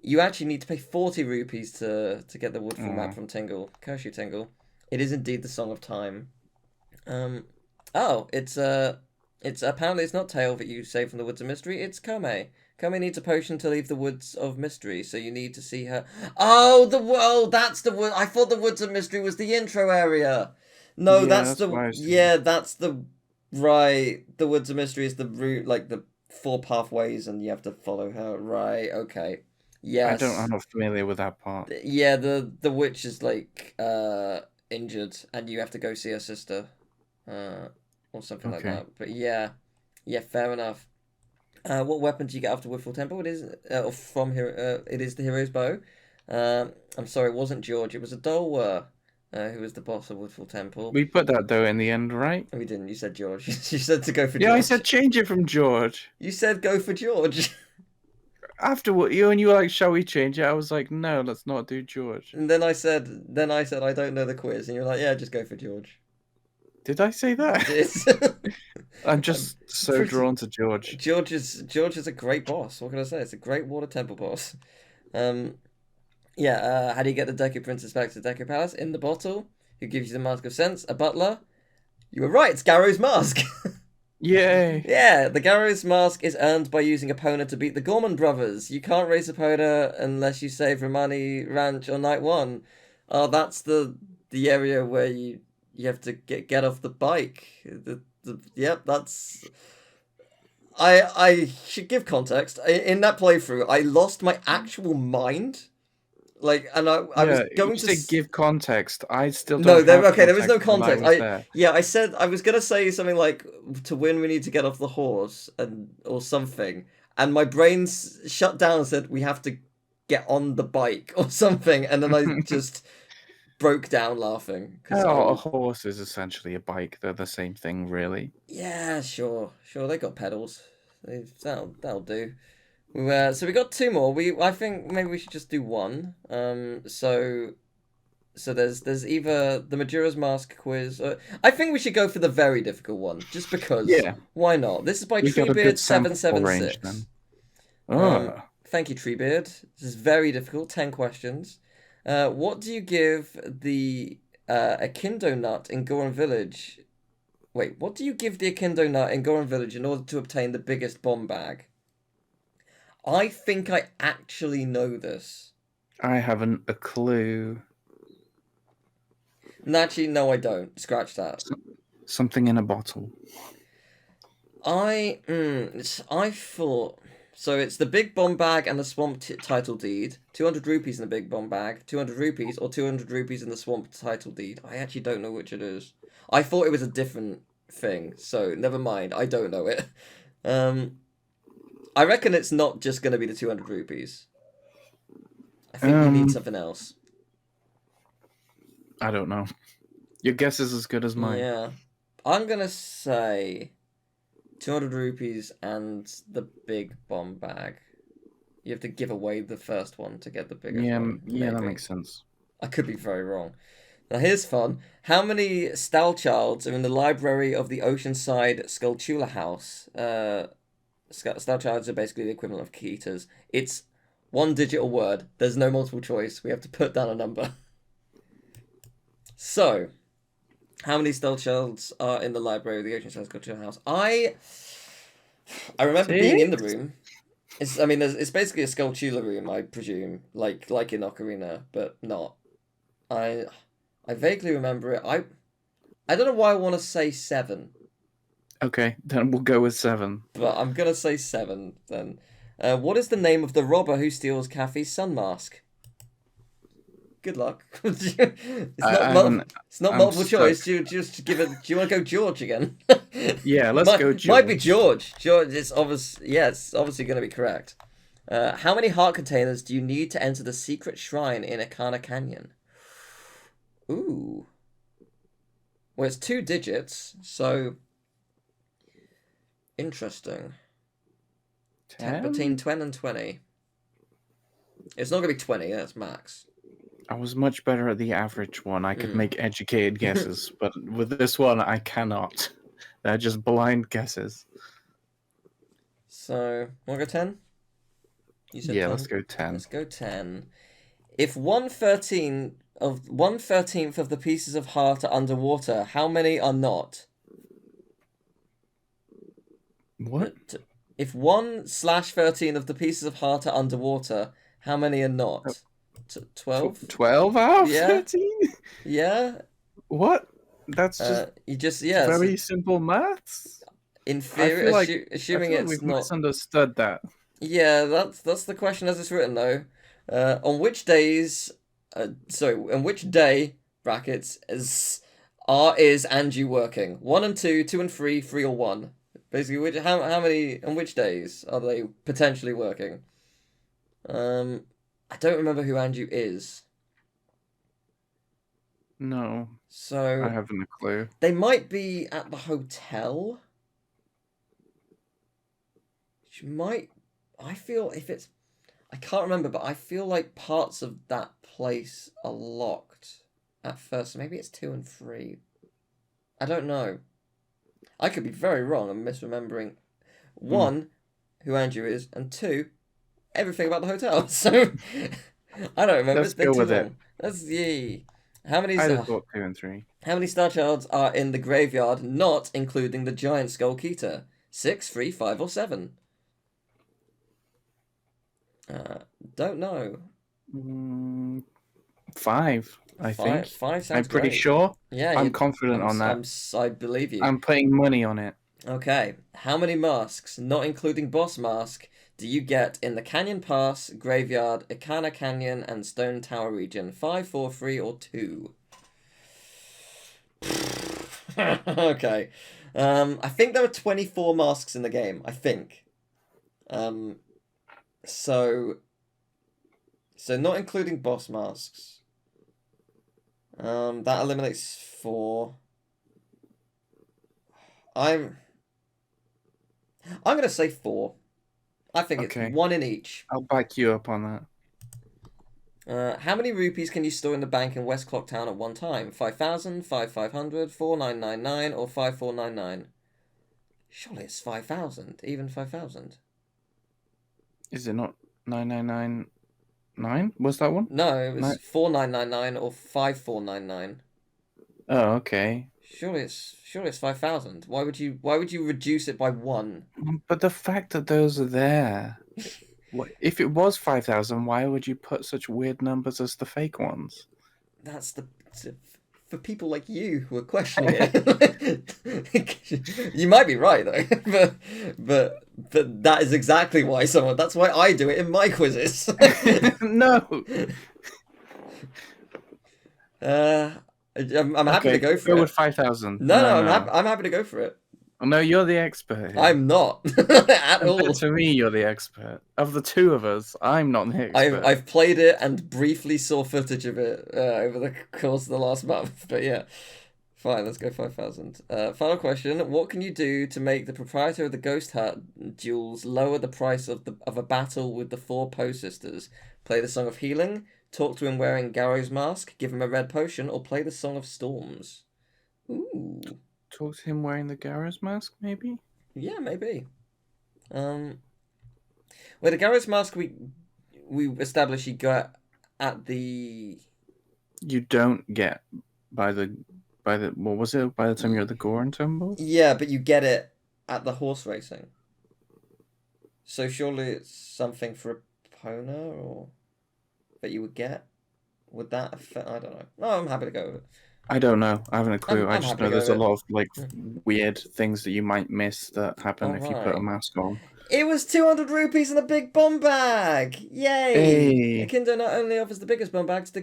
You actually need to pay 40 rupees to get the Woodfall map from Tingle. Curse you, Tingle. It is indeed the Song of Time. Oh, it's apparently it's not Tail that you save from the Woods of Mystery. It's Kome. Kome needs a potion to leave the Woods of Mystery, so you need to see her. Oh, that's the wood. I thought the Woods of Mystery was the intro area. No, Yeah, that's that's the what I was yeah, that's the right. The Woods of Mystery is the route, like the 4 pathways, and you have to follow her. Right? Okay. Yes. I'm not familiar with that part. Yeah, the witch is like injured, and you have to go see her sister, or something like Okay. that. But yeah, fair enough. What weapon do you get after Woodfall Temple? It is from here. It is the hero's bow. I'm sorry, it wasn't George. It was Adolwa, who was the boss of Woodfall Temple. We put that though in the end, right? We didn't. You said George. You said to go for Yeah, George. I said change it from George. You said go for George. After what you were like, shall we change it? I was like, no, let's not do George. And then I said I don't know the quiz, and you're like, yeah, just go for George. Did I say that? It's I'm just so pretty- drawn to George. George is a great boss. What can I say? It's a great Water Temple boss. How do you get the Deku Princess back to the Deku Palace? In the bottle. Who gives you the Mask of Sense? A butler. You were right. It's Garrow's mask. Yay! Yeah, the Garrow's mask is earned by using Epona to beat the Gorman brothers. You can't raise Epona unless you save Romani Ranch on night 1. Oh, that's the area where you have to get off the bike. Yep, that's. I should give context. In that playthrough, I lost my actual mind. Like, and I was going to give context. I still don't. No, there have was no context. context. I said I was gonna say something like, to win we need to get off the horse or something, and my brain shut down and said we have to get on the bike or something, and then I just broke down laughing. A horse is essentially a bike. They're the same thing, really. Yeah, sure. They got pedals. That'll do. So we got 2 more. I think maybe we should just do one. So there's either the Majora's Mask quiz. I think we should go for the very difficult one, just because. Yeah. Why not? This is by We got a good sample range, 776. then. Thank you, Treebeard. This is very difficult. 10 questions. What do you give the Akindo nut in Goron Village? Wait, what do you give the Akindo nut in Goron Village in order to obtain the biggest bomb bag? I think I actually know this. I haven't a clue. Actually, no, I don't. Scratch that. Something in a bottle. I thought. So it's the big bomb bag and the swamp title deed. 200 rupees in the big bomb bag. 200 rupees or 200 rupees in the swamp title deed. I actually don't know which it is. I thought it was a different thing. So never mind. I don't know it. I reckon it's not just going to be the 200 rupees. I think you need something else. I don't know. Your guess is as good as mine. Yeah. I'm going to say 200 rupees and the big bomb bag. You have to give away the first one to get the biggest one. Yeah, that maybe. makes sense. I could be very wrong. Now here's fun. How many Stalchards are in the library of the Oceanside Skulltula House? Stalchards are basically the equivalent of Keeters. It's 1 digital word. There's no multiple choice. We have to put down a number. So, how many Stalchards are in the library of the Oceanside Skulltula House? I remember being in the room. It's basically a Skulltula room, I presume, like in Ocarina, but not. I vaguely remember it. I don't know why I want to say 7. Okay, then we'll go with 7. But I'm gonna say 7 then. What is the name of the robber who steals Kathy's sun mask? Good luck. I haven't. It's not I'm multiple stuck. choice. Do you just give it? Do you want to go George again? Yeah, let's go Might be George. George. George is obvious. Yeah, it's obviously going to be correct. How many heart containers do you need to enter the secret shrine in Akana Canyon? Ooh. Well, it's 2 digits, so interesting. 10? Between 10 and 20. It's not going to be 20. That's max. I was much better at the average one. I could make educated guesses, but with this one, I cannot. They're just blind guesses. So, want to go 10? You said Yeah, 10. let's go 10. Let's go 10. If 1/13th of the pieces of heart are underwater, how many are not? What? If 1/13 of the pieces of heart are underwater, how many are not? 12? 12 out of Yeah. 13? Yeah. What? That's just very simple maths. In theory, assuming it's we've not. misunderstood that. Yeah, that's the question as it's written though. On which days? On which day brackets is Angie working? 1 and 2, 2 and 3, 3 or 1. Basically, how many on which days are they potentially working? I don't remember who Angie is. No, So I haven't a clue. they might be at the hotel. She might. I feel if it's. I can't remember, but I feel like parts of that place are locked at first. Maybe it's 2 and 3. I don't know. I could be very wrong and misremembering. 1, who Andrew is, and 2, everything about the hotel. So I don't remember. Let's It's been go too with long. it. That's yay. How many? I just thought 2 and 3. How many Star Childs are in the graveyard, not including the giant skull Keter? 6, 3, 5, or 7? Don't know. 5, I think. 5 sounds I'm pretty great. sure. Yeah, I'm confident on that. I believe you. I'm putting money on it. Okay. How many masks, not including Boss Mask, do you get in the Canyon Pass, Graveyard, Ikana Canyon, and Stone Tower region? 5, 4, 3, or 2? Okay. I think there are 24 masks in the game. I think. So not including boss masks. That eliminates 4. I'm gonna say 4. I think Okay. it's 1 in each. I'll back you up on that. How many rupees can you store in the bank in West Clock Town at one time? 5,000, 5,500, 4,999, or 5,499? Surely it's 5,000. Even 5,000. Is it not 9,999? Was that one? No, it was 4,999 or 5,499. Oh, okay. Surely it's 5,000. Why would you reduce it by 1? But the fact that those are there, if it was 5,000, why would you put such weird numbers as the fake ones? That's for people like you who are questioning it. You might be right though, but that is exactly why that's why I do it in my quizzes. No. I'm happy to go for it. Go with 5,000. No, I'm happy to go for it. No, you're the expert here. I'm not at all. To me, you're the expert. Of the two of us, I'm not the expert. I've played it and briefly saw footage of it over the course of the last month. But yeah, fine, let's go 5,000. Final question: what can you do to make the proprietor of the Ghost Hut jewels lower the price of a battle with the 4 Poe sisters? Play the Song of Healing, talk to him wearing Garrow's mask, give him a red potion, or play the Song of Storms. Ooh. Talk to him wearing the Garrow's mask, maybe? Yeah, maybe. Well, the Garrow's mask we established you got at the. You don't get by the what was it? By the time you're at the Goron Temple? Yeah, but you get it at the horse racing. So surely it's something for Epona or that you would get. Would that affect? I don't know. No, I'm happy to go with it. I don't know. I haven't a clue. I I'm just happy to know go there's with a it. lot of like weird things that you might miss that happen All if you put a right. mask on. It was 200 rupees in a big bomb bag! Yay! Hey. Akindo not only offers the biggest bomb bag to,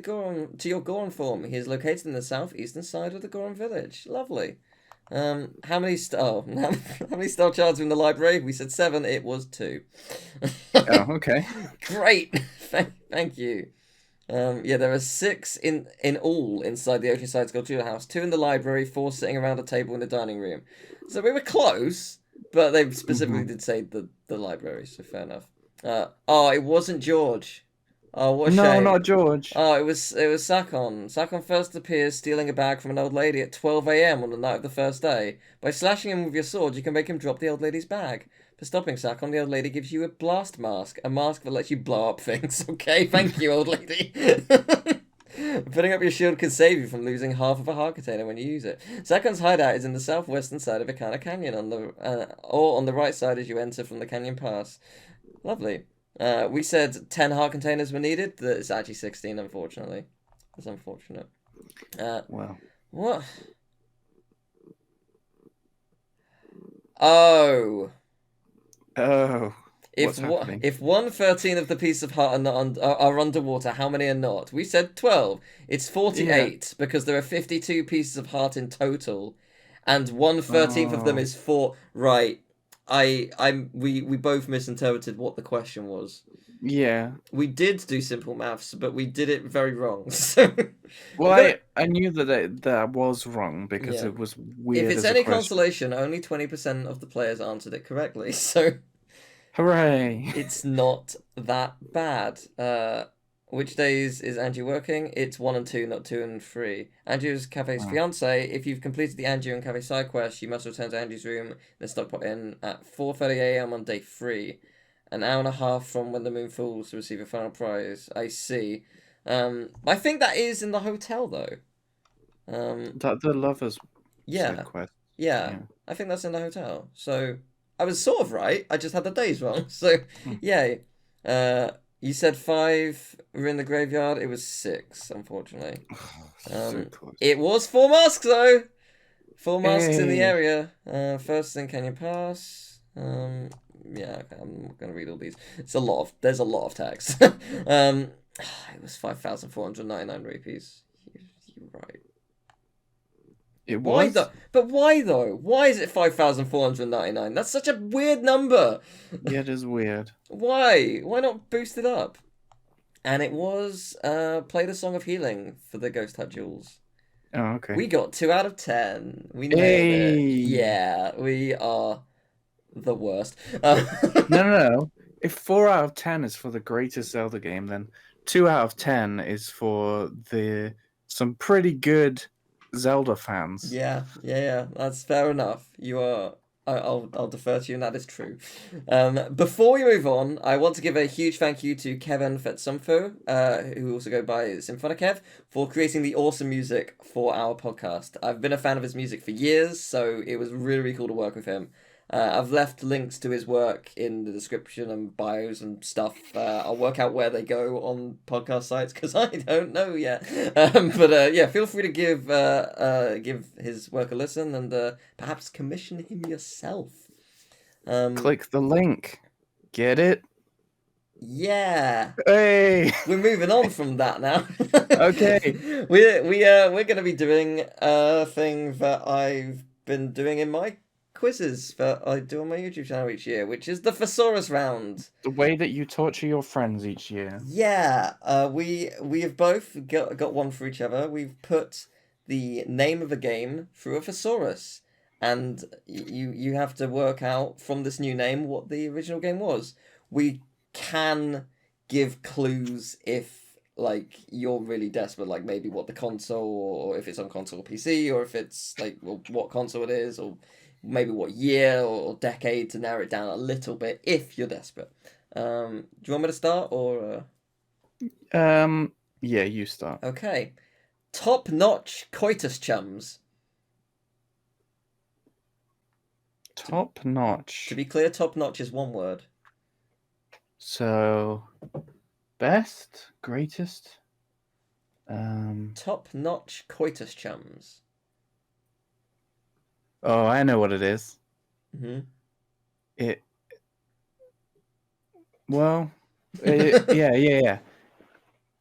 to your Goron form, he is located in the southeastern side of the Goron village. Lovely. How many how many star shards are in the library? We said 7, it was 2. Oh, okay. Great! Thank you. Yeah, there are 6 in all inside the Oceanside Sculpture House. 2 in the library, 4 sitting around a table in the dining room. So we were close, but they specifically Mhm. did say the library, so fair enough. Oh, it wasn't George. Oh, what a No, shame. not George. Oh, it was Sakon. Sakon first appears stealing a bag from an old lady at 12 a.m. on the night of the first day. By slashing him with your sword, you can make him drop the old lady's bag. For stopping Sakon, the old lady gives you a blast mask, a mask that lets you blow up things. Okay, thank you, old lady. Putting up your shield can save you from losing half of a heart container when you use it. Sakon's hideout is in the southwestern side of Ikana Canyon, or on the right side as you enter from the canyon pass. Lovely. We said 10 heart containers were needed. It's actually 16, unfortunately. That's unfortunate. Well. What? Oh. Oh. If What's happening? if 1/13 of the piece of heart are underwater, how many are not? We said 12. It's 48 because there are 52 pieces of heart in total, and 1/13 of them Oh. is 4. Right. We both misinterpreted what the question was. Yeah. We did do simple maths, but we did it very wrong. So Well, we're gonna I knew that was wrong because yeah. it was If weird it's as a any question. consolation, only 20% of the players answered it correctly. So Hooray! it's not that bad. Which days is Angie working? It's 1 and 2, not 2 and 3. Andrew's cafe's Oh. fiance. If you've completed the Andrew and cafe side quest, you must return to Andrew's room, then stockpot in at 4:30 a.m. on day 3. An hour and a half from when the moon falls to receive a final prize. I see. I think that is in the hotel though. That the lovers side Yeah, quest. yeah. Yeah. I think that's in the hotel. So I was sort of right. I just had the days wrong. So Hmm. yay. Uh, you said 5 were in the graveyard. It was 6, unfortunately. So close. It was 4 masks though. 4 masks in the Hey. area. First in Canyon Pass. Yeah, okay, I'm not gonna read all these. There's a lot of tags. It was 5,499 rupees. You're right. It Why was? though? But why though? Why is it 5,499? That's such a weird number. Yeah, it is weird. Why? Why not boost it up? And it was play the Song of Healing for the Ghost Hut Jewels. Oh, okay. We got 2 out of 10. We nailed it. Hey. Yeah, we are the worst. No. If 4 out of 10 is for the greatest Zelda game, then 2 out of 10 is for some pretty good Zelda fans. Yeah. That's fair enough. You are. I'll defer to you, and that is true. Before we move on, I want to give a huge thank you to Kevin Fetsumfo, who also go by Symphonikev, for creating the awesome music for our podcast. I've been a fan of his music for years, so it was really, really cool to work with him. I've left links to his work in the description and bios and stuff. I'll work out where they go on podcast sites because I don't know yet. But yeah, feel free to give his work a listen and perhaps commission him yourself. Click the link. Get it? Yeah. Hey. We're moving on from that now. Okay. We're gonna be doing a thing that I've been doing in my quizzes that I do on my YouTube channel each year, which is the Thesaurus round. The way that you torture your friends each year. Yeah, we have both got one for each other. We've put the name of a game through a thesaurus, and you have to work out from this new name what the original game was. We can give clues if like you're really desperate, like maybe what the console, or if it's on console or PC, or if it's like what console it is, or maybe what year or decade to narrow it down a little bit if you're desperate. Do you want me to start or? Yeah, you start. Okay. Top notch coitus chums. Top notch. To be clear, top notch is one word. So, best, greatest. Top-notch coitus chums. Oh, I know what it is. Mm-hmm. Yeah.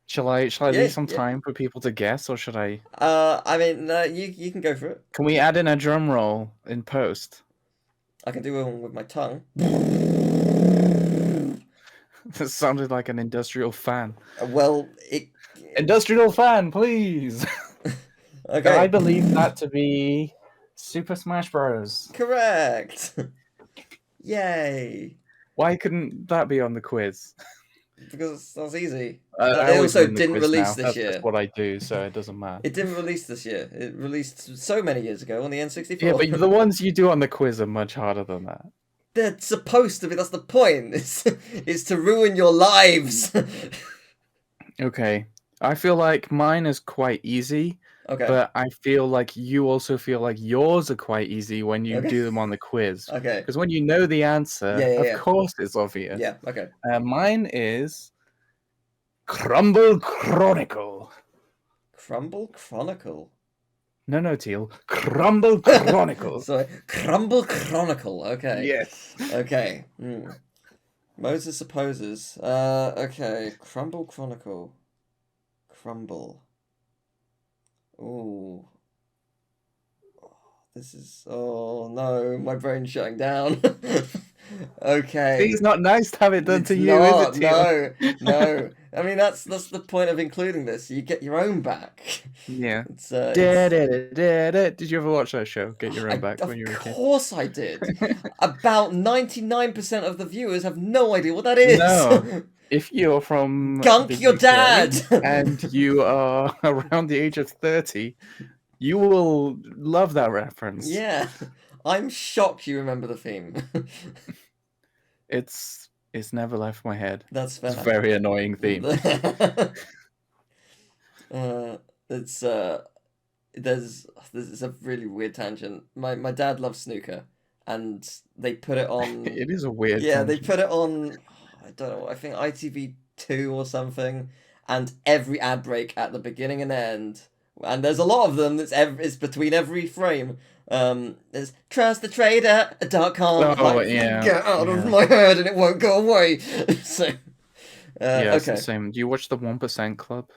Shall I leave some Yeah. time for people to guess, or should I? I mean, no, you can go for it. Can we add in a drum roll in post? I can do one with my tongue. That sounded like an industrial fan. Well, Industrial fan, please. okay. I believe that to be Super Smash Bros. Correct. Yay. Why couldn't that be on the quiz? Because that's easy. I It always also win the didn't quiz release now. this That's year. just what I do, so it doesn't matter. It didn't release this year. It released so many years ago on the N64. Yeah, but the ones you do on the quiz are much harder than that. They're supposed to be. That's the point. It's to ruin your lives. Okay. I feel like mine is quite easy, Okay. but I feel like you also feel like yours are quite easy when you Okay. do them on the quiz. Okay. Because when you know the answer, Yeah. of course it's obvious. Yeah. Okay. Mine is Crumble Chronicle. Crumble Chronicle. No, Teal. Crumble Chronicle. Sorry. Crumble Chronicle. Okay. Yes. Okay. Moses opposes. Okay. Crumble Chronicle. Crumble. Ooh. This is. Oh no, my brain's shutting down. Okay. See, it's not nice to have it done It's to you, not, is it, Teal? No. I mean, that's the point of including this. You get your own back. Yeah. It's, Did you ever watch that show, Get Your Own Back, when you were a kid? Of course I did. About 99% of the viewers have no idea what that is. No. If you're from Gunk the your UK dad. and you are around the age of 30, you will love that reference. Yeah. I'm shocked you remember the theme. It's never left my head. That's fair. It's a very annoying theme. It's there's a really weird tangent. My dad loves snooker, and they put it on. It is a weird. Yeah, tangent. they put it on. I don't know. I think ITV2 or something, and every ad break at the beginning and end, and there's a lot of them. It's between every frame. There's trustthetrader.com. Oh, yeah. Get out of my head, and it won't go away. So, yeah, it's okay. the same. Do you watch the 1% Club?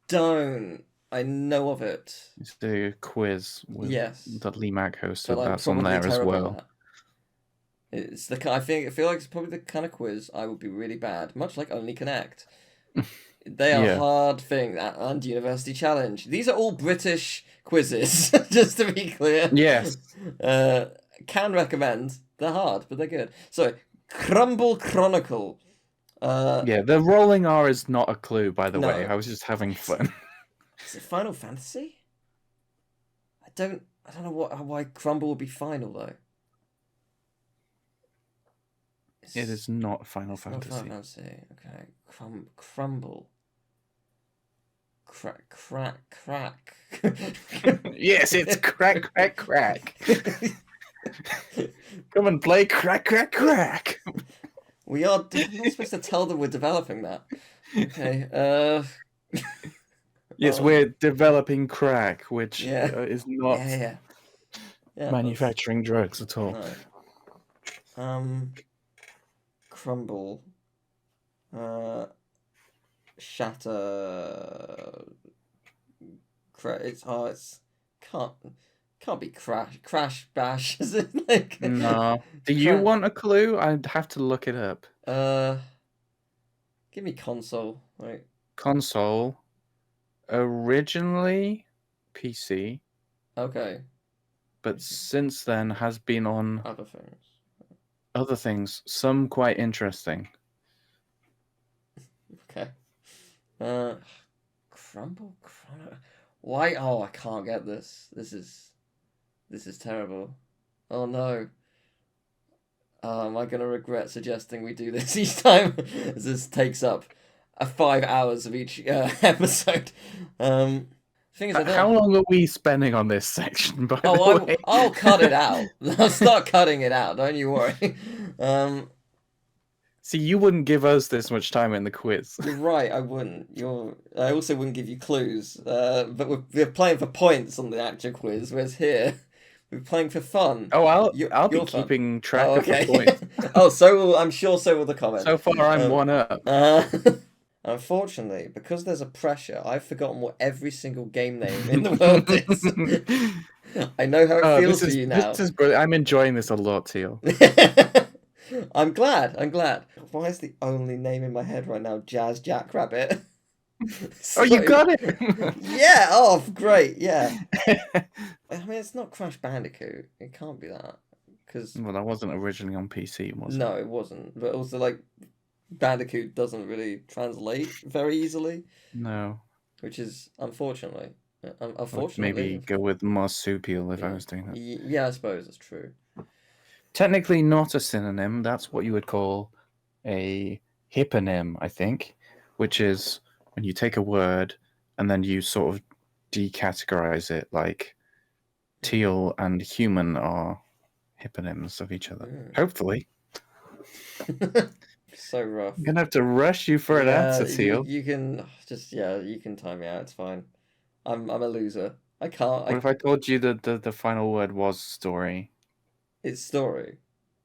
Don't. I know of it. It's the quiz with that Lee Mack hosted. But I'm That's on probably there as terrible well. at that. It's I feel like it's probably the kind of quiz I would be really bad, much like Only Connect. They are hard thing and University Challenge. These are all British quizzes, just to be clear. Yes. Can recommend. They're hard, but they're good. So, Crumble Chronicle. Yeah, the rolling R is not a clue, by the way. I was just having fun. Is it Final Fantasy? I don't know why Crumble would be final though. It is not Final Fantasy. Not Final Fantasy. Okay. Crumble. Crack. Yes, it's crack. Come and play crack. We are not supposed to tell them we're developing that. Okay. Yes, we're developing crack, which is not Yeah, manufacturing drugs at all. No. Crumble. Shatter. It's can't be crash bash. Is it like? No. Do you want a clue? I'd have to look it up. Give me console. Right. Console. Originally PC. Okay. But since then has been on other things. Some quite interesting. Okay. Crumble. Why? Oh, I can't get this. This is terrible. Oh no. Am I gonna regret suggesting we do this each time? This takes up 5 hours of each episode. Thing is, how long are we spending on this section? By the way? I'll cut it out. I'll start cutting it out. Don't you worry. See, you wouldn't give us this much time in the quiz. You're right, I wouldn't. I also wouldn't give you clues. But we're playing for points on the actual quiz, whereas here we're playing for fun. Oh, I'll be Your fun. keeping track Oh, of the okay. points. Oh, I'm sure so will the comment. So far, I'm 1-up. Unfortunately, because there's a pressure, I've forgotten what every single game name in the world is. I know how it feels for you now. This is brilliant. I'm enjoying this a lot, Teal. I'm glad. Why is the only name in my head right now Jazz Jackrabbit? Oh, you got it! Yeah, oh, great, yeah. I mean, it's not Crash Bandicoot. It can't be that. Well, that wasn't originally on PC, was it? No, it wasn't. But also, like, Bandicoot doesn't really translate very easily. No. Which is, unfortunately. Maybe go with marsupial if I was doing that. Yeah, I suppose that's true. Technically not a synonym. That's what you would call a hyponym, I think, which is when you take a word and then you sort of decategorize it, like teal and human are hyponyms of each other. Hopefully. So rough. I'm gonna have to rush you for an answer, Teal. You can you can time me out. It's fine. I'm a loser. I can't. What if I told you that the final word was story? It's story.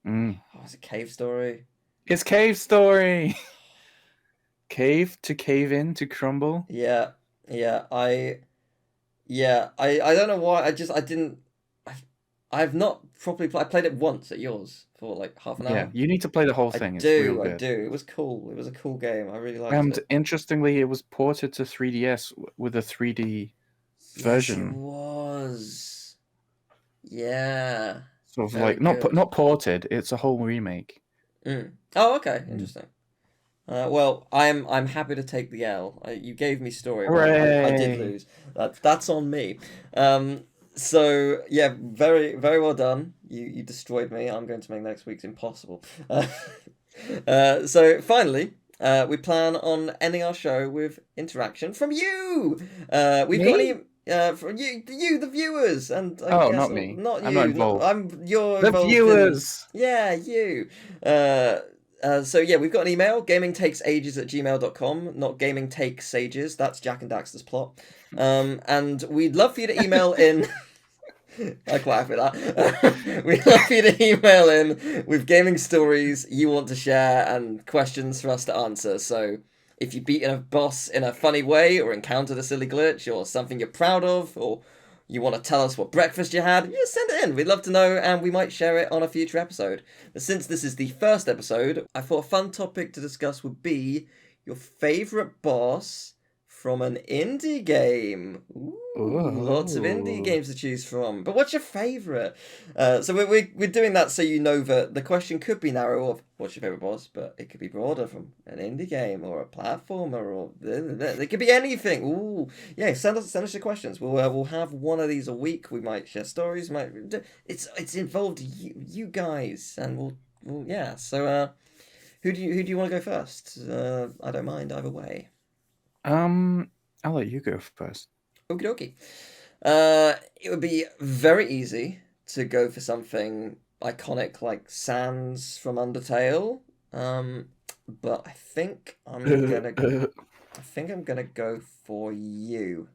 Oh, it's a cave story. It's cave story. Cave to cave in to crumble. Yeah. I don't know why. I have not properly played. I played it once at yours for like half an hour. Yeah, you need to play the whole thing. I It's real good. I do. It was cool. It was a cool game. I really liked And it. interestingly, it was ported to 3DS with a 3D version. Yes, it was. Yeah. Sort of Very like good. not ported. It's a whole remake. Oh, okay. Interesting. Well, I'm happy to take the L. You gave me story. I did lose. That's on me. So yeah, very very well done. You destroyed me. I'm going to make next week's impossible. So finally, we plan on ending our show with interaction from you. We've got any. From you, the viewers, and I guess, not me. Not you. I'm not involved. You're The involved viewers. Yeah, you. So yeah, we've got an email, gamingtakesages@gmail.com, not gaming takes sages. That's Jack and Daxter's plot. And we'd love for you to email in. I quite happy with that. We'd love for you to email in with gaming stories you want to share and questions for us to answer. So if you've beaten a boss in a funny way, or encountered a silly glitch, or something you're proud of, or you want to tell us what breakfast you had, yeah, send it in. We'd love to know, and we might share it on a future episode. But since this is the first episode, I thought a fun topic to discuss would be your favourite boss from an indie game. Ooh, lots of indie games to choose from. But what's your favourite? So we're doing that so you know that the question could be narrow of what's your favourite boss, but it could be broader from an indie game or a platformer or it could be anything. Ooh, yeah. Send us your questions. We'll have one of these a week. We might share stories. It's involved you guys, and we'll yeah. So who do you want to go first? I don't mind either way. I'll let you go first. Okie dokie. It would be very easy to go for something iconic like Sans from Undertale. But I think I'm gonna go for you.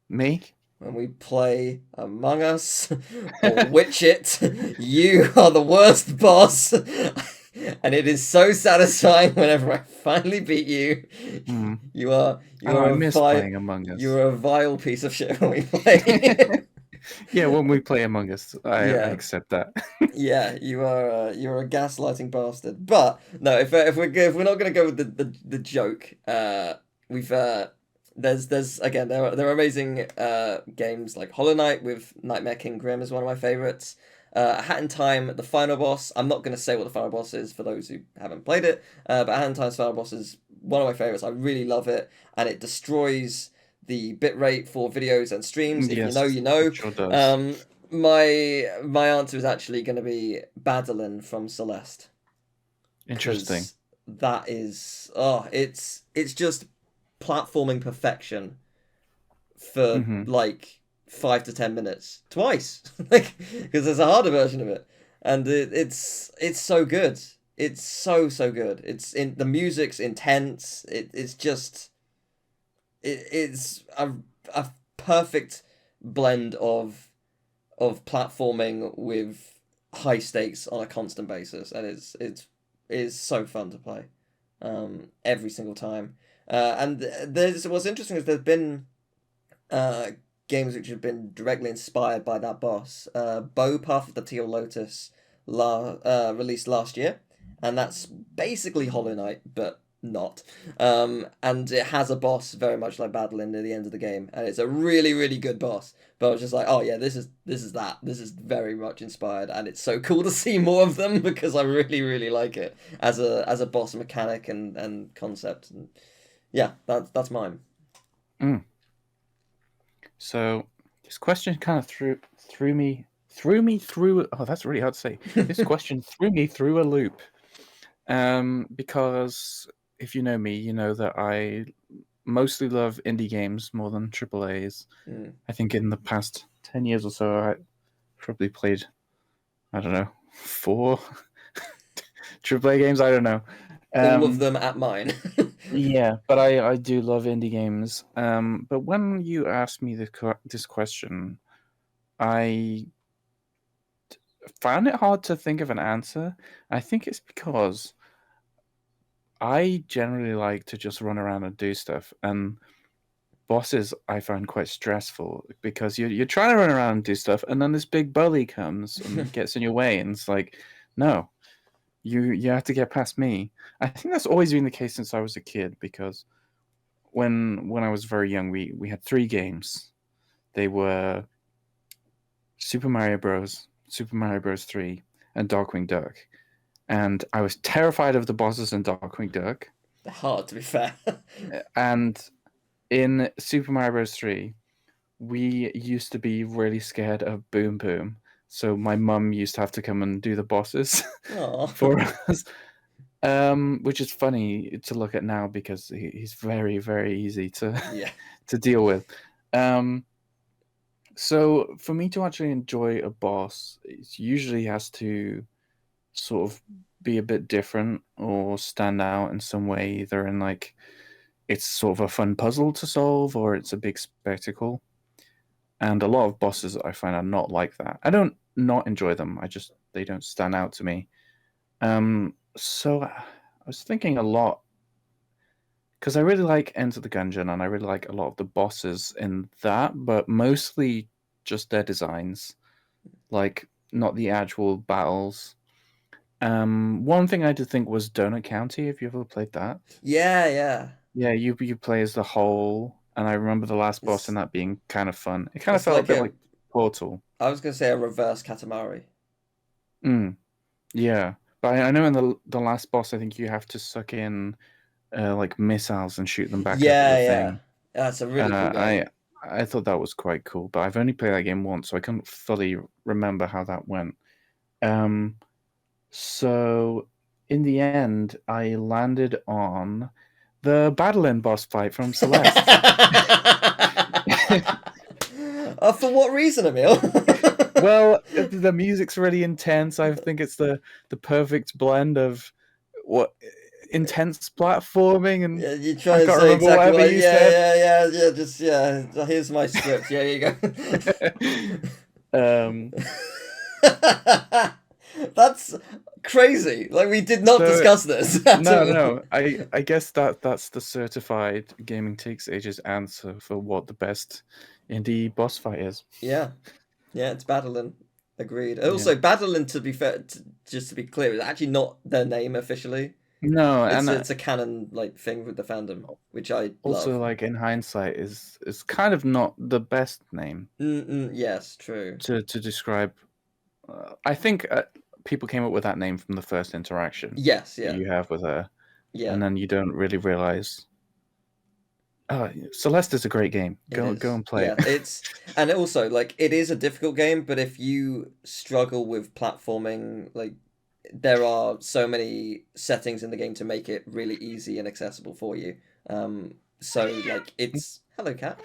Me? When we play Among Us or Witch It, you are the worst boss. And it is so satisfying whenever I finally beat you. You are I miss playing Among Us. You're a vile piece of shit when we play. Yeah, when we play Among Us, I accept that. Yeah, you're a gaslighting bastard. But no, if we're not gonna go with the joke, there's again there are amazing games like Hollow Knight with Nightmare King Grim is one of my favorites. A Hat in Time, the final boss. I'm not going to say what the final boss is for those who haven't played it, but A Hat in Time's final boss is one of my favorites. I really love it, and it destroys the bitrate for videos and streams. If you know, you know. It sure does. My answer is actually going to be Badalin from Celeste. Interesting. That is it's just platforming perfection for like 5 to 10 minutes twice, like because there's a harder version of it, and it's so good. It's so good. It's in the music's intense. It's just it's a perfect blend of platforming with high stakes on a constant basis, and it's so fun to play, every single time. And there's what's interesting is there's been uh games which have been directly inspired by that boss. Bow Path of the Teal Lotus released last year, and that's basically Hollow Knight, but not. And it has a boss very much like Battlein near the end of the game, and it's a really, really good boss. But I was just like, oh yeah, this is that. This is very much inspired, and it's so cool to see more of them because I really, really like it as a boss mechanic and concept. And yeah, that's mine. Mm. So this question kind of threw me through. Oh, that's really hard to say. This question threw me through a loop. Because if you know me, you know that I mostly love indie games more than triple A's. Mm. I think in the past 10 years or so, I probably played, I don't know, 4 triple A games. I don't know. All of them at mine. Yeah, but I do love indie games. But when you asked me this question, I found it hard to think of an answer. I think it's because I generally like to just run around and do stuff, and bosses I find quite stressful because you're trying to run around and do stuff, and then this big bully comes and gets in your way, and it's like, no, you have to get past me. I think that's always been the case since I was a kid, because when I was very young, we had 3 games. They were Super Mario Bros., Super Mario Bros. 3, and Darkwing Duck. And I was terrified of the bosses in Darkwing Duck. Hard, to be fair. And in Super Mario Bros. 3, we used to be really scared of Boom Boom. So my mum used to have to come and do the bosses for us. Which is funny to look at now because he's very, very easy Yeah. to deal with. So for me to actually enjoy a boss, it usually has to sort of be a bit different or stand out in some way, either in like it's sort of a fun puzzle to solve or it's a big spectacle. And a lot of bosses I find are not like that. I don't not enjoy them. They don't stand out to me. So I was thinking a lot because I really like Enter the Gungeon and I really like a lot of the bosses in that, but mostly just their designs, like not the actual battles. One thing I did think was Donut County. Have you ever played that? Yeah. Yeah, you play as the whole, and I remember the last boss in It's that being kind of fun. It kind of it's felt a like bit like Portal. I was gonna say a reverse Katamari. Yeah, but I know in the last boss, I think you have to suck in like missiles and shoot them back up at the Yeah. thing. That's a really cool game. I thought that was quite cool, but I've only played that game once, so I can't fully remember how that went. So in the end, I landed on the Battlein boss fight from Celeste. For what reason, Emil? Well, the music's really intense. I think it's the perfect blend of what intense platforming and Yeah, you're I trying to can't say remember exactly whatever what. you said. Yeah. Just here's my script. Yeah, here you Um, go. That's crazy. Like we did not so discuss this at all. no. I guess that's the certified Gaming Takes Ages answer for what the best indie boss fight is. Yeah, it's Battlein. Agreed. Yeah. Also, Battlein, to be fair, just to be clear, is actually not their name officially. No, It's and it's a canon like thing with the fandom, which I also love. like in hindsight is kind of not the best name Yes, true. to describe. I think people came up with that name from the first interaction Yes, that yeah, you have with her, yeah. and then you don't really realize. Celeste is a great game. Go and play Yeah, it. and also like it is a difficult game, but if you struggle with platforming, like there are so many settings in the game to make it really easy and accessible for you. So like it's hello cat.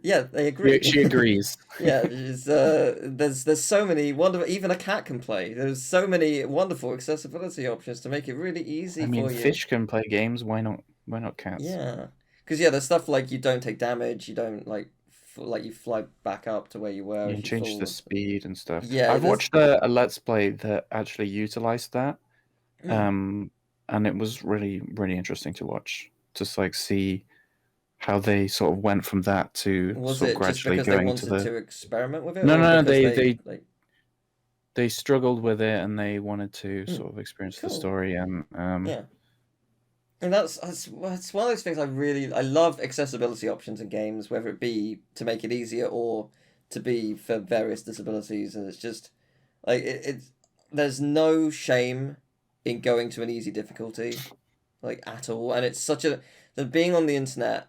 Yeah, they agree. She agrees. Yeah, there's so many wonderful. Even a cat can play. There's so many wonderful accessibility options to make it really easy I mean, for you. fish can play games. Why not? Why not cats? Yeah, because yeah, there's stuff like you don't take damage. You don't like you fly back up to where you were You if can you change the fall. speed and stuff. Yeah, I've there's. watched a Let's Play that actually utilized that, Mm. um, and it was really, really interesting to watch. Just like see how they sort of went from that to Was sort of it just gradually because they going to wanted the. to experiment with it, No, or no, no. because They they they like? they struggled with it and they wanted to Mm, sort of experience the cool. story and Yeah. And that's one of those things I love accessibility options in games, whether it be to make it easier or to be for various disabilities, and it's just like it's there's no shame in going to an easy difficulty, like at all, and it's such a that being on the internet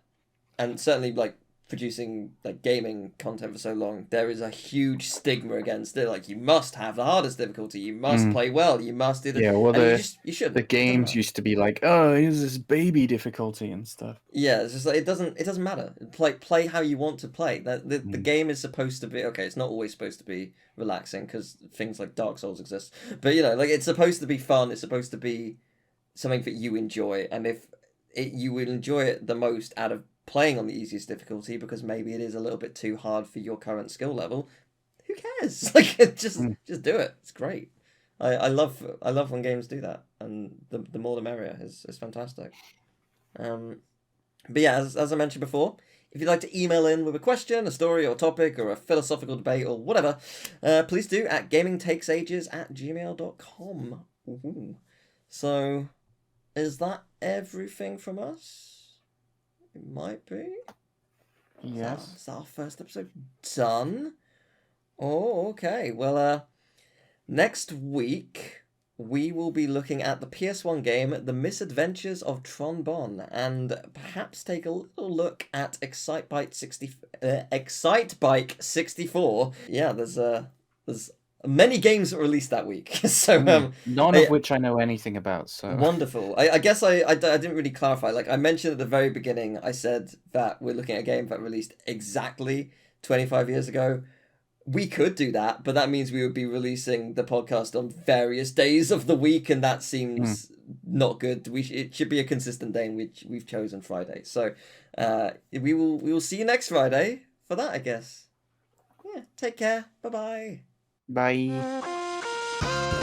and certainly like producing like gaming content for so long, there is a huge stigma against it. Like you must have the hardest difficulty, you must mm, play well, you must do the, yeah. Well, and the you the shouldn't. It doesn't games matter. used to be like, oh, here's this baby difficulty and stuff. Yeah, it's just like it doesn't matter. Play how you want to play. That the Mm. game is supposed to be okay. It's not always supposed to be relaxing because things like Dark Souls exist. But you know, like it's supposed to be fun. It's supposed to be something that you enjoy. And if you will enjoy it the most out of playing on the easiest difficulty because maybe it is a little bit too hard for your current skill level, who cares? Like Mm. just do it. It's great. I love when games do that, and the more the merrier is fantastic. Um, but yeah, as I mentioned before, if you'd like to email in with a question, a story, or a topic, or a philosophical debate, or whatever, please do at gamingtakesages@gmail.com. Ooh. So, is that everything from us? It might be. Yes. Is that our first episode done? Oh, okay. Well, next week, we will be looking at the PS1 game, The Misadventures of Tron and perhaps take a little look at Excite Bike 64. Yeah, there's many games that released that week. So, None of I, which I know anything about. So wonderful. I guess I didn't really clarify. Like I mentioned at the very beginning, I said that we're looking at a game that released exactly 25 years ago. We could do that, but that means we would be releasing the podcast on various days of the week, and that mm, seems not good. It should be a consistent day, and we've chosen Friday. So, we will see you next Friday for that, I guess. Yeah, take care. Bye bye. bye.